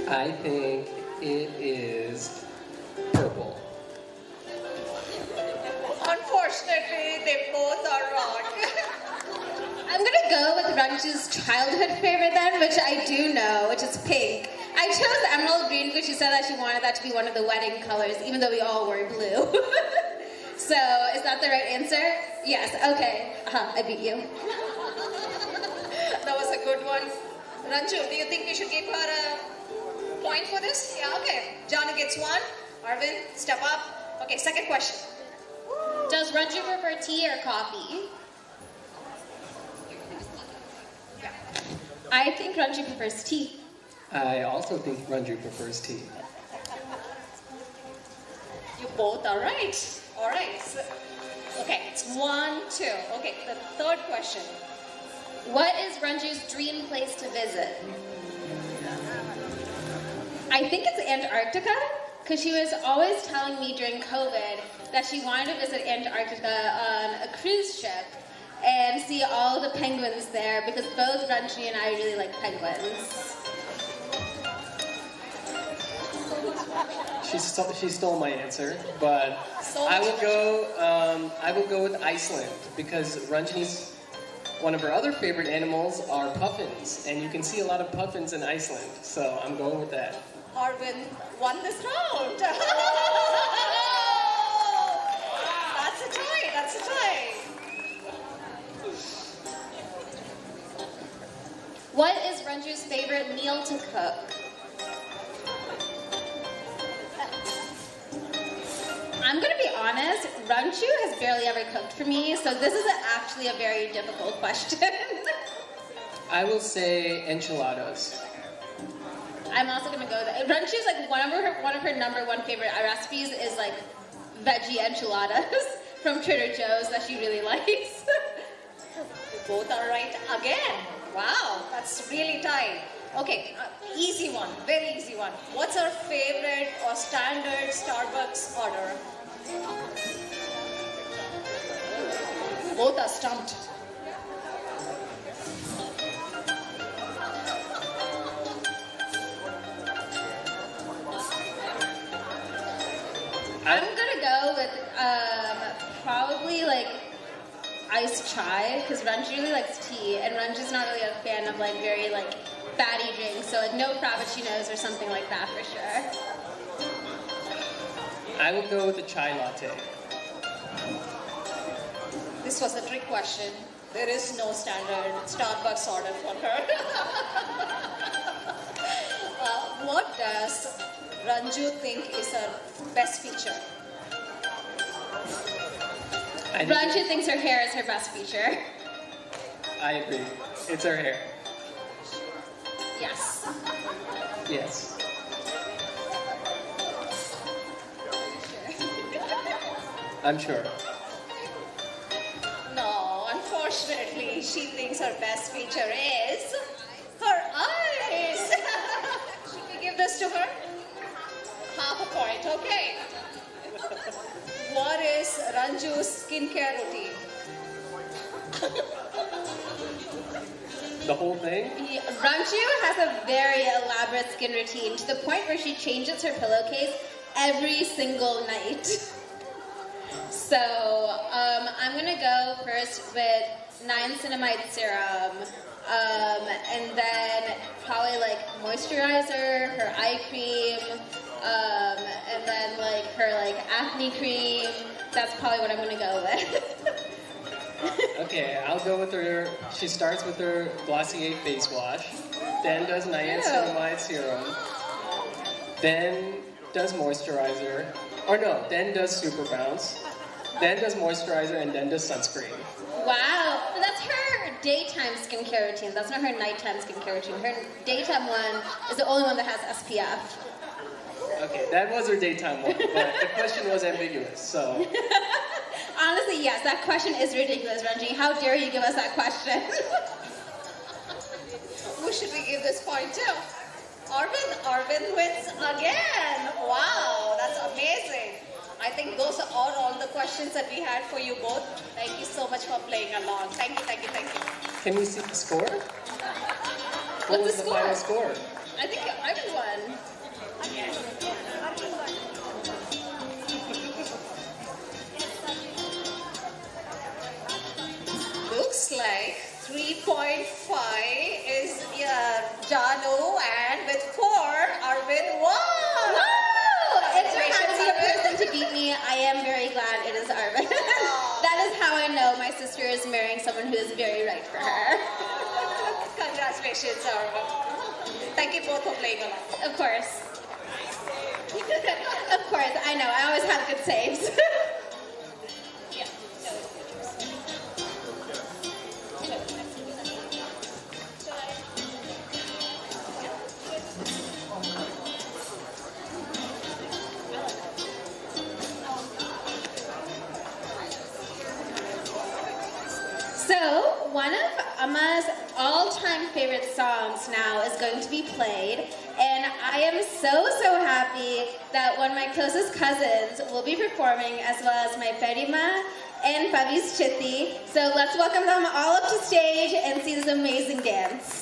I think it is purple. Unfortunately, they both are wrong. I'm gonna go with Ranju's childhood favorite then, which I do know, which is pink. I chose emerald green because she said that she wanted that to be one of the wedding colors, even though we all wore blue. So, is that the right answer? Yes, okay. I beat you. That was a good one. Ranju, do you think we should give her a point for this? Yeah, okay. Janu gets one. Arvind, step up. Okay, second question. Does Ranju prefer tea or coffee? I think Ranju prefers tea. I also think Ranju prefers tea. You both are right. All right. So, okay, it's 1-2. Okay, the third question. What is Ranju's dream place to visit? I think it's Antarctica, because she was always telling me during COVID that she wanted to visit Antarctica on a cruise ship and see all the penguins there, because both Ranjani and I really like penguins. She stole my answer, but I will go with Iceland, because Ranjani's one of her other favorite animals are puffins, and you can see a lot of puffins in Iceland, so I'm going with that. Arvind won this round. That's a tie. That's a tie. What is Ranju's favorite meal to cook? I'm going to be honest, Ranju has barely ever cooked for me, so this is actually a very difficult question. I will say enchiladas. I'm also going to go with Ranju's like one of her number one favorite recipes is like veggie enchiladas from Trader Joe's that she really likes. Both are right again. Wow, that's really tight. Okay, easy one, very easy one. What's our favorite or standard Starbucks order? Both are stumped. I'm gonna go with probably like iced chai, because Ranju really likes tea, and Ranju's not really a fan of like very like fatty drinks, so like no frappuccinos or something like that for sure. I will go with the chai latte. This was a trick question. There is no standard Starbucks order for her. What does Ranju think is her best feature? Ranju thinks her hair is her best feature. I agree. It's her hair. Yes. Yes. I'm sure. No, unfortunately, she thinks her best feature is her eyes. Should we give this to her? Half a point, okay. What is Ranju's skincare routine? The whole thing? Ranju has a very elaborate skin routine to the point where she changes her pillowcase every single night. So I'm gonna go first with niacinamide serum, and then probably like moisturizer, her eye cream, and then like her like acne cream. That's probably what I'm gonna go with. Okay, I'll go with her. She starts with her Glossier face wash, then does niacinamide serum, then does moisturizer, or no, then does Super Bounce, then does moisturizer, and then does sunscreen. Wow, that's her daytime skincare routine. That's not her nighttime skincare routine. Her daytime one is the only one that has SPF. Okay, that was her daytime one, but the question was ambiguous, so. Honestly, yes, that question is ridiculous, Ranjani. How dare you give us that question? Who should we give this point to? Arvind. Arvind wins again. Wow, that's amazing. I think those are all the questions that we had for you both. Thank you so much for playing along. Thank you, thank you, thank you. Can we see the score? What was the final score? I think Arvind won. Looks like 3.5 is Janu, and with 4, Arvind won. If there had to be a person to beat me, I am very glad it is Arvind. That is how I know my sister is marrying someone who is very right for her. Congratulations, Arvind. Thank you both for playing along. Of course. Of course, I know. I always have good saves. So, one of Amma's all-time favorite songs now is going to be played, and I am so happy that one of my closest cousins will be performing, as well as my Ferima and Pavi's Chitti. So let's welcome them all up to stage and see this amazing dance.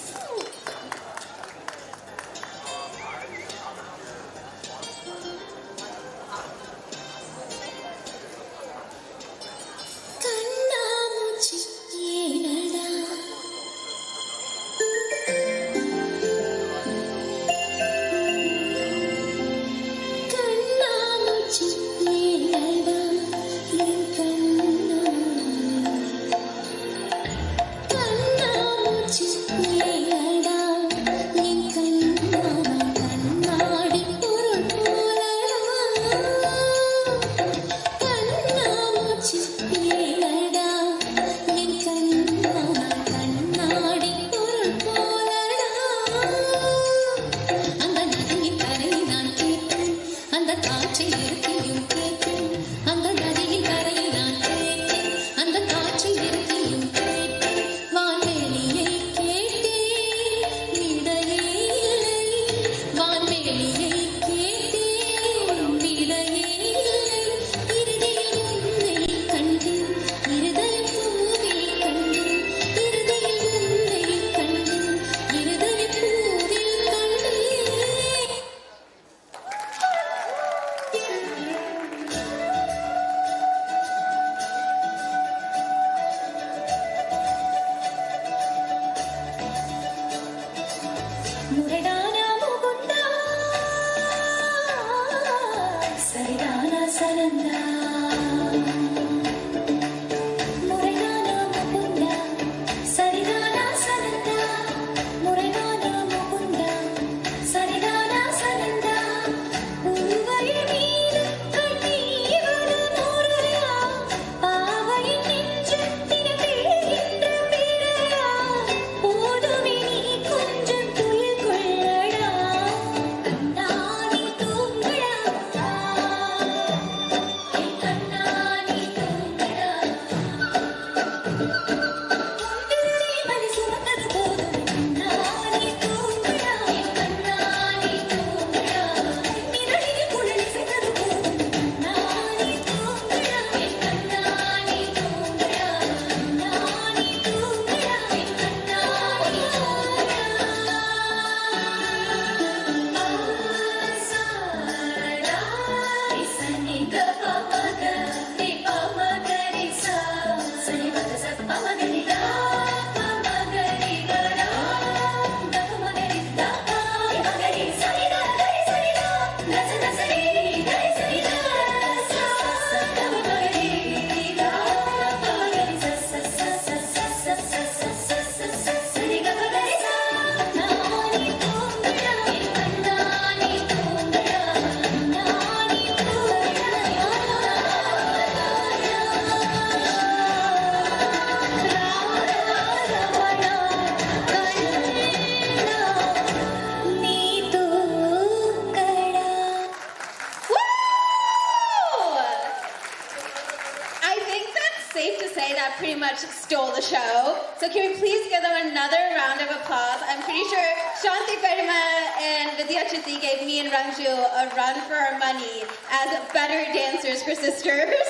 much stole the show. So can we please give them another round of applause? I'm pretty sure Shanti Perima and Vidya Chitti gave me and Ranju a run for our money as better dancers for sisters.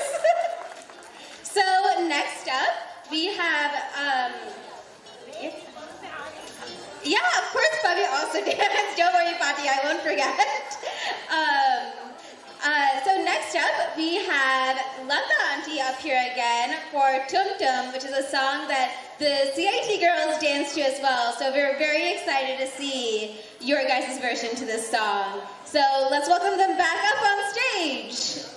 So next up, we have, yeah, of course Bobby also danced. Don't worry, Pati, I won't forget. So next up, we have Lata Auntie up here again for Tum Tum, which is a song that the CIT girls dance to as well. So we're very excited to see your guys' version to this song. So let's welcome them back up on stage.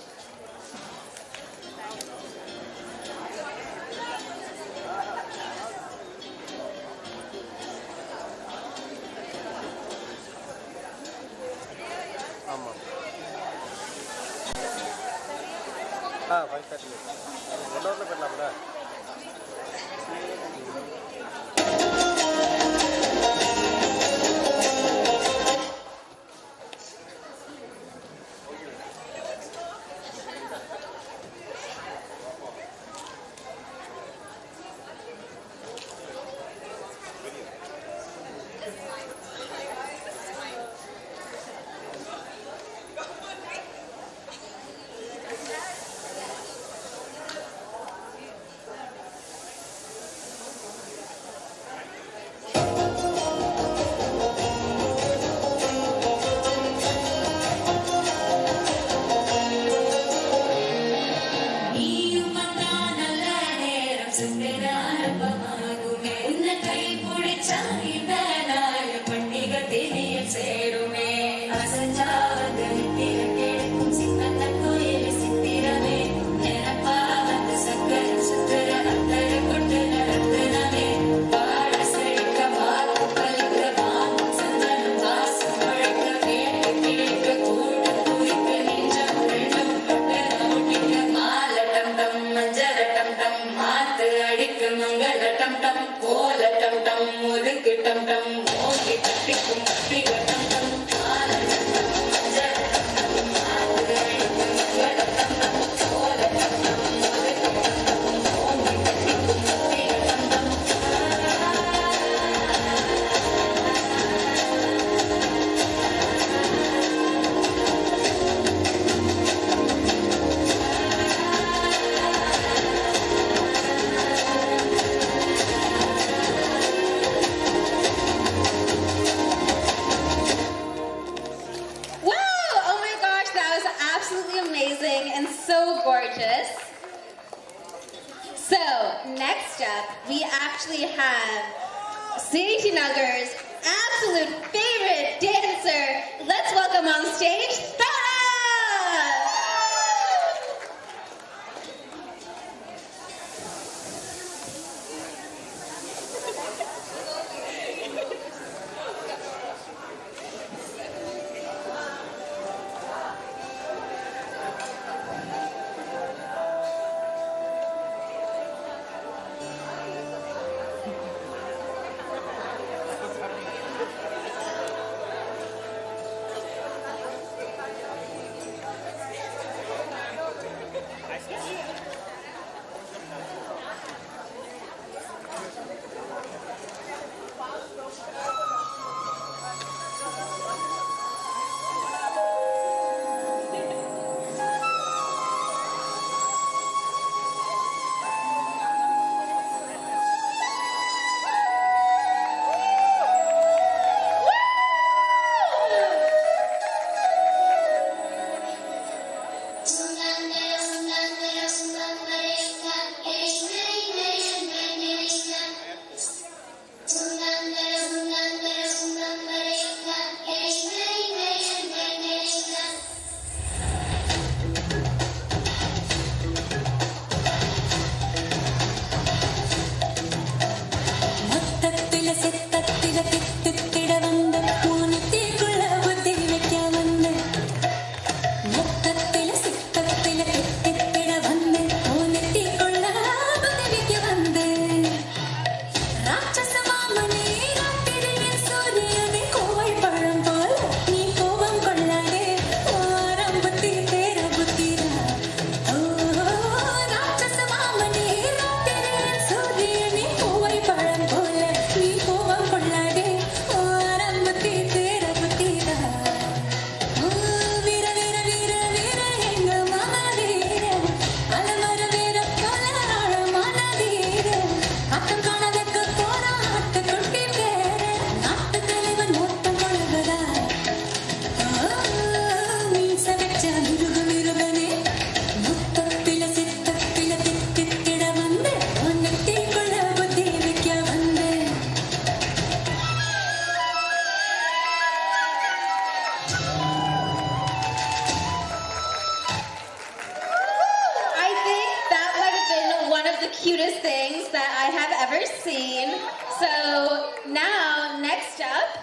I have ever seen. So now, next up,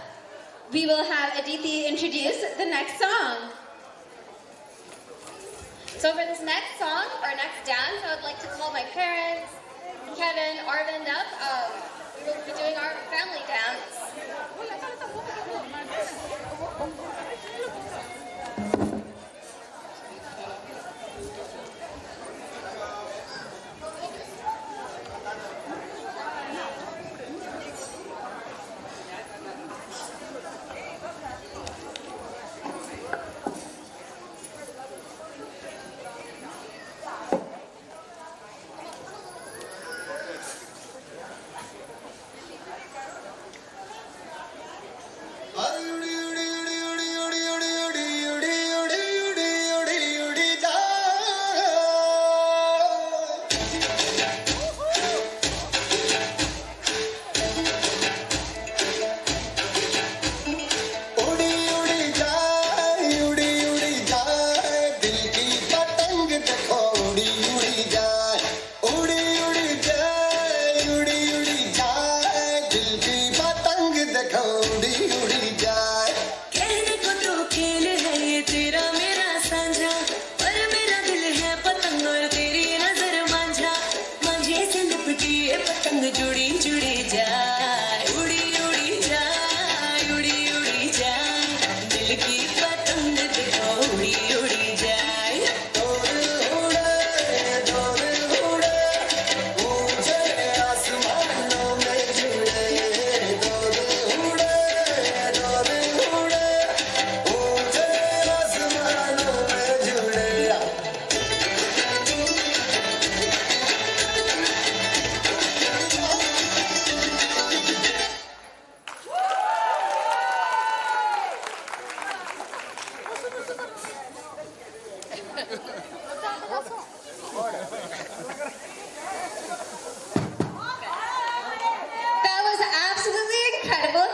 we will have Aditi introduce the next song. So for this next song, or next dance, I would like to call my parents, Kevin, Arvind up. We will be doing our family dance.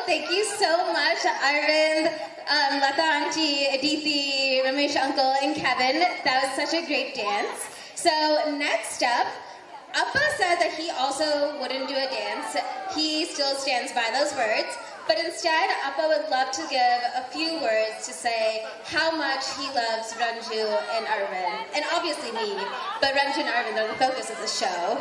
Thank you so much, Arvind, Lata Auntie, Aditi, Ramesh Uncle, and Kevin. That was such a great dance. So next up, Appa said that he also wouldn't do a dance. He still stands by those words. But instead, Appa would love to give a few words to say how much he loves Ranju and Arvind. And obviously me, but Ranju and Arvind are the focus of the show.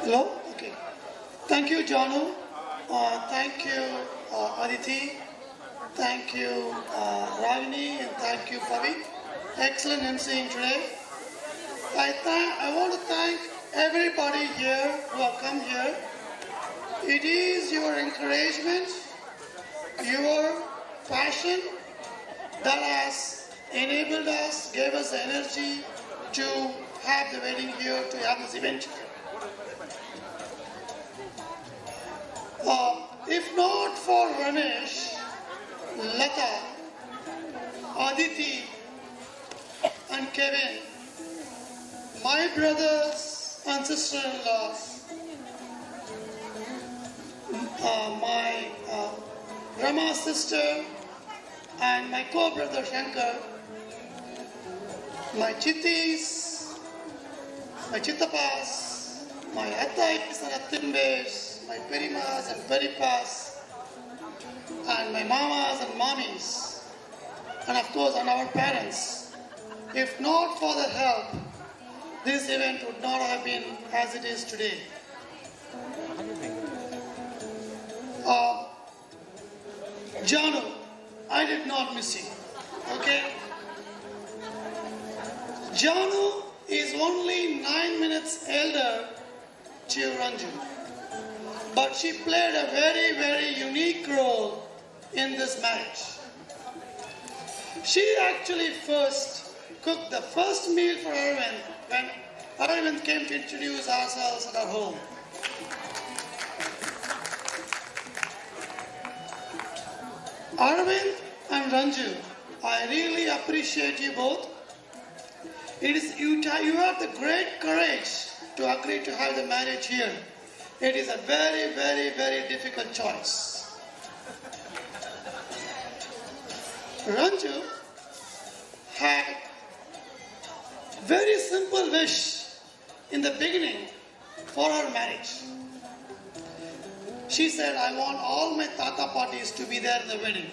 Hello? Okay. Thank you, Janu. Thank you, Aditi. Thank you, Ragini, and thank you, Pavi. Excellent emceeing today. I want to thank everybody here who have come here. It is your encouragement, your passion that has enabled us, gave us the energy to have the wedding here, to have this event here. If not for Ramesh, Lata, Aditi, and Kevin, my brothers and sister-in-laws, my Rama's sister, and my co-brother Shankar, my chittis, my chittapas, my attais and attimbes, my perimas and peripas, and my mamas and mommies, and of course, and our parents. If not for the help, this event would not have been as it is today. Janu, I did not miss you, okay? Janu is only 9 minutes elder to Ranju. But she played a very, very unique role in this marriage. She actually first cooked the first meal for Arvind when Arvind came to introduce ourselves at our home. Arvind and Ranju, I really appreciate you both. You have the great courage to agree to have the marriage here. It is a very, very, very difficult choice. Ranju had very simple wish in the beginning for her marriage. She said, I want all my tata parties to be there in the wedding.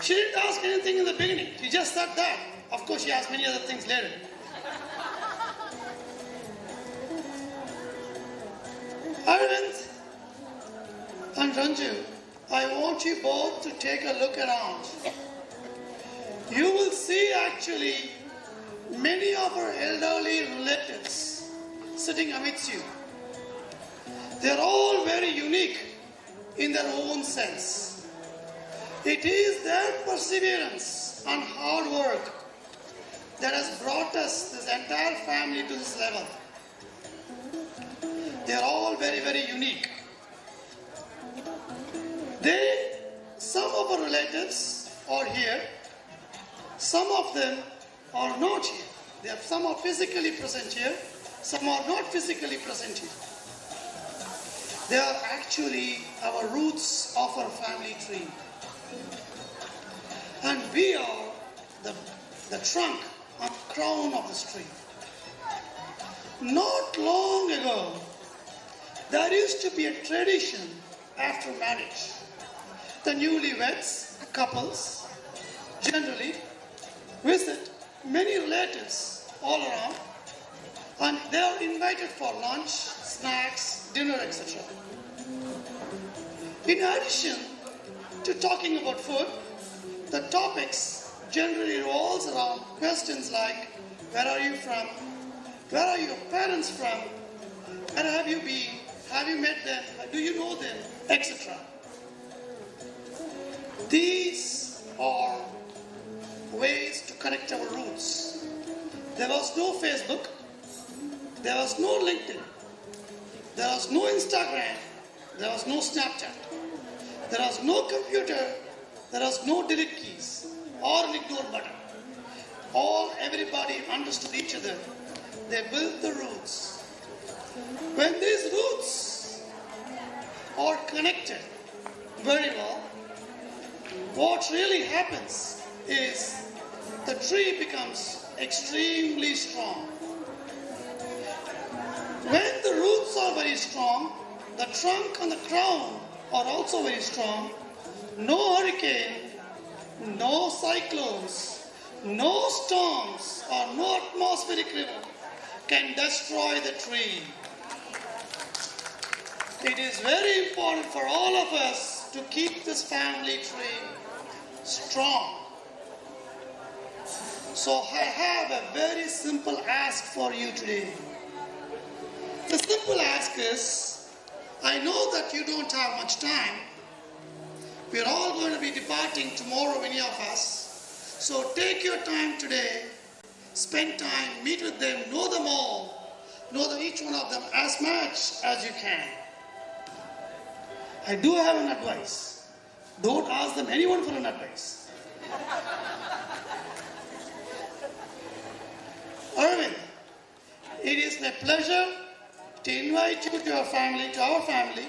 She didn't ask anything in the beginning. She just said that. Of course, she asked many other things later. Arvind and Ranju, I want you both to take a look around. You will see actually many of our elderly relatives sitting amidst you. They are all very unique in their own sense. It is their perseverance and hard work that has brought us, this entire family, to this level. They are all very, very unique. Some of our relatives are here, some of them are not here. Some are physically present here, some are not physically present here. They are actually our roots of our family tree. And we are the trunk and crown of this tree. Not long ago, there used to be a tradition after marriage. The newlyweds, couples, generally visit many relatives all around, and they are invited for lunch, snacks, dinner, etc. In addition to talking about food, the topics generally revolves around questions like, where are you from? Where are your parents from? Where have you been? Have you met them? Do you know them? Etc. These are ways to connect our roots. There was no Facebook. There was no LinkedIn. There was no Instagram. There was no Snapchat. There was no computer. There was no delete keys or an ignore button. Everybody understood each other. They built the roots. When these roots are connected very well, what really happens is the tree becomes extremely strong. When the roots are very strong, the trunk and the crown are also very strong. No hurricane, no cyclones, no storms, or no atmospheric river can destroy the tree. It is very important for all of us to keep this family tree strong. So I have a very simple ask for you today. The simple ask is, I know that you don't have much time. We're all going to be departing tomorrow, many of us. So take your time today, spend time, meet with them, know them all, know each one of them as much as you can. I do have an advice. Don't ask them anyone for an advice. Arvind, it is my pleasure to invite you to our family.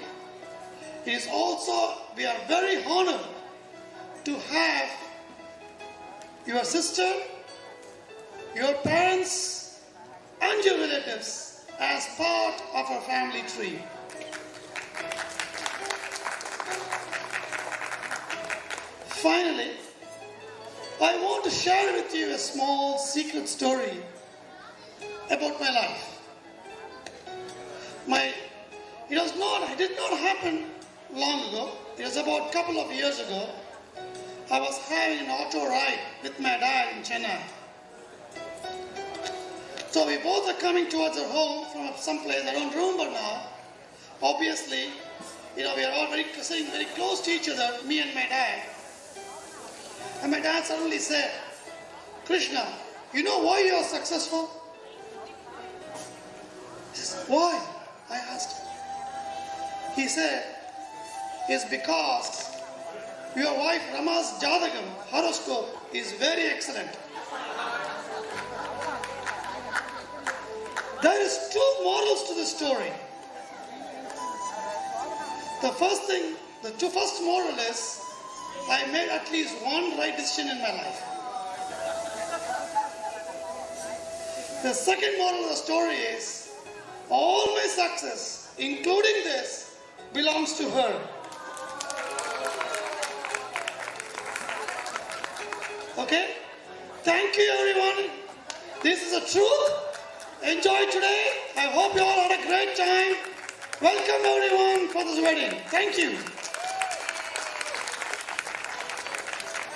It is also, we are very honored to have your sister, your parents, and your relatives as part of our family tree. Finally, I want to share with you a small secret story about my life. It did not happen long ago. It was about a couple of years ago. I was having an auto ride with my dad in Chennai. So we both are coming towards our home from some place, I don't remember now. Obviously, we are all sitting very close to each other, me and my dad. And my dad suddenly said, Krishna, you know why you are successful? He says, why? I asked him. He said, it's because your wife Rama's Jadagam, horoscope, is very excellent. There is two morals to the story. The first thing The first moral is, I made at least one right decision in my life. The second moral of the story is, all my success, including this, belongs to her. Okay? Thank you, everyone. This is the truth. Enjoy today. I hope you all had a great time. Welcome, everyone, for this wedding. Thank you.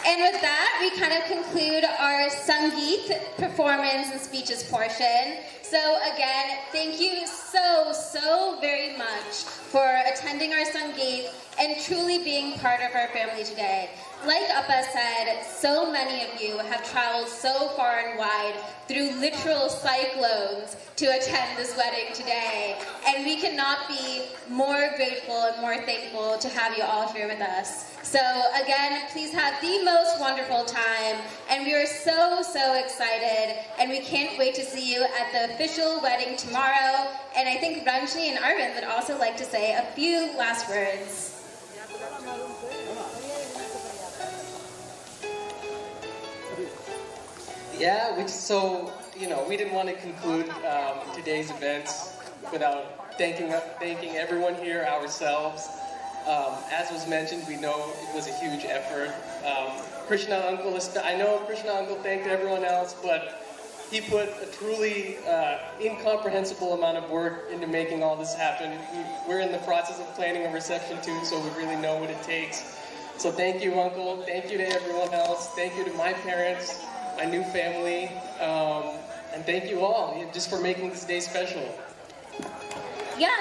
And with that, we kind of conclude our Sangeeth performance and speeches portion. So again, thank you so very much for attending our Sangeeth and truly being part of our family today. Like Appa said, so many of you have traveled so far and wide through literal cyclones to attend this wedding today. And we cannot be more grateful and more thankful to have you all here with us. So again, please have the most wonderful time. And we are so excited. And we can't wait to see you at the official wedding tomorrow. And I think Ranjani and Arvind would also like to say a few last words. Yeah, we didn't want to conclude today's events without thanking everyone here, ourselves. As was mentioned, we know it was a huge effort. Krishna Uncle, I know Krishna Uncle thanked everyone else, but he put a truly incomprehensible amount of work into making all this happen. We're in the process of planning a reception too, so we really know what it takes. So thank you, Uncle. Thank you to everyone else. Thank you to my parents, my new family, and thank you all just for making this day special. Yeah,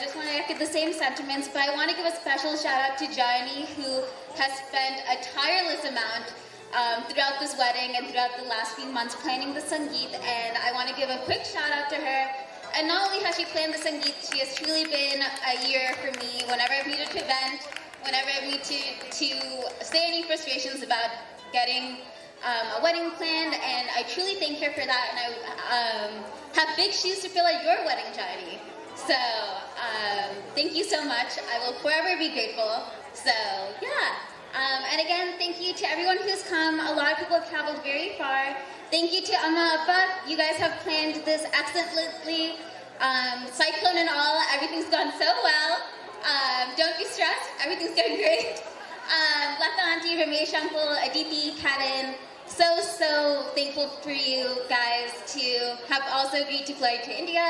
just want to echo the same sentiments, but I want to give a special shout out to Johnny, who has spent a tireless amount throughout this wedding and throughout the last few months planning the Sangeeth, and I want to give a quick shout out to her. And not only has she planned the Sangeeth, she has truly been a year for me. Whenever I've needed to vent, whenever I've needed to say any frustrations about getting a wedding planned, and I truly thank her for that, and I have big shoes to fill at your wedding, Johnny. So, thank you so much. I will forever be grateful. So, yeah. And again, thank you to everyone who's come. A lot of people have traveled very far. Thank you to Amma Appa. You guys have planned this excellently. Cyclone and all, everything's gone so well. Don't be stressed. Everything's going great. Lata Auntie, Ramesh Uncle, Aditi, Kevin, so thankful for you guys to have also agreed to fly to India.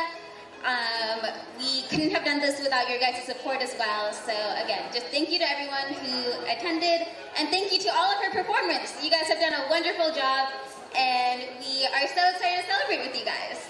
We couldn't have done this without your guys' support as well. So again, just thank you to everyone who attended, and thank you to all of her performers. You guys have done a wonderful job, and we are so excited to celebrate with you guys.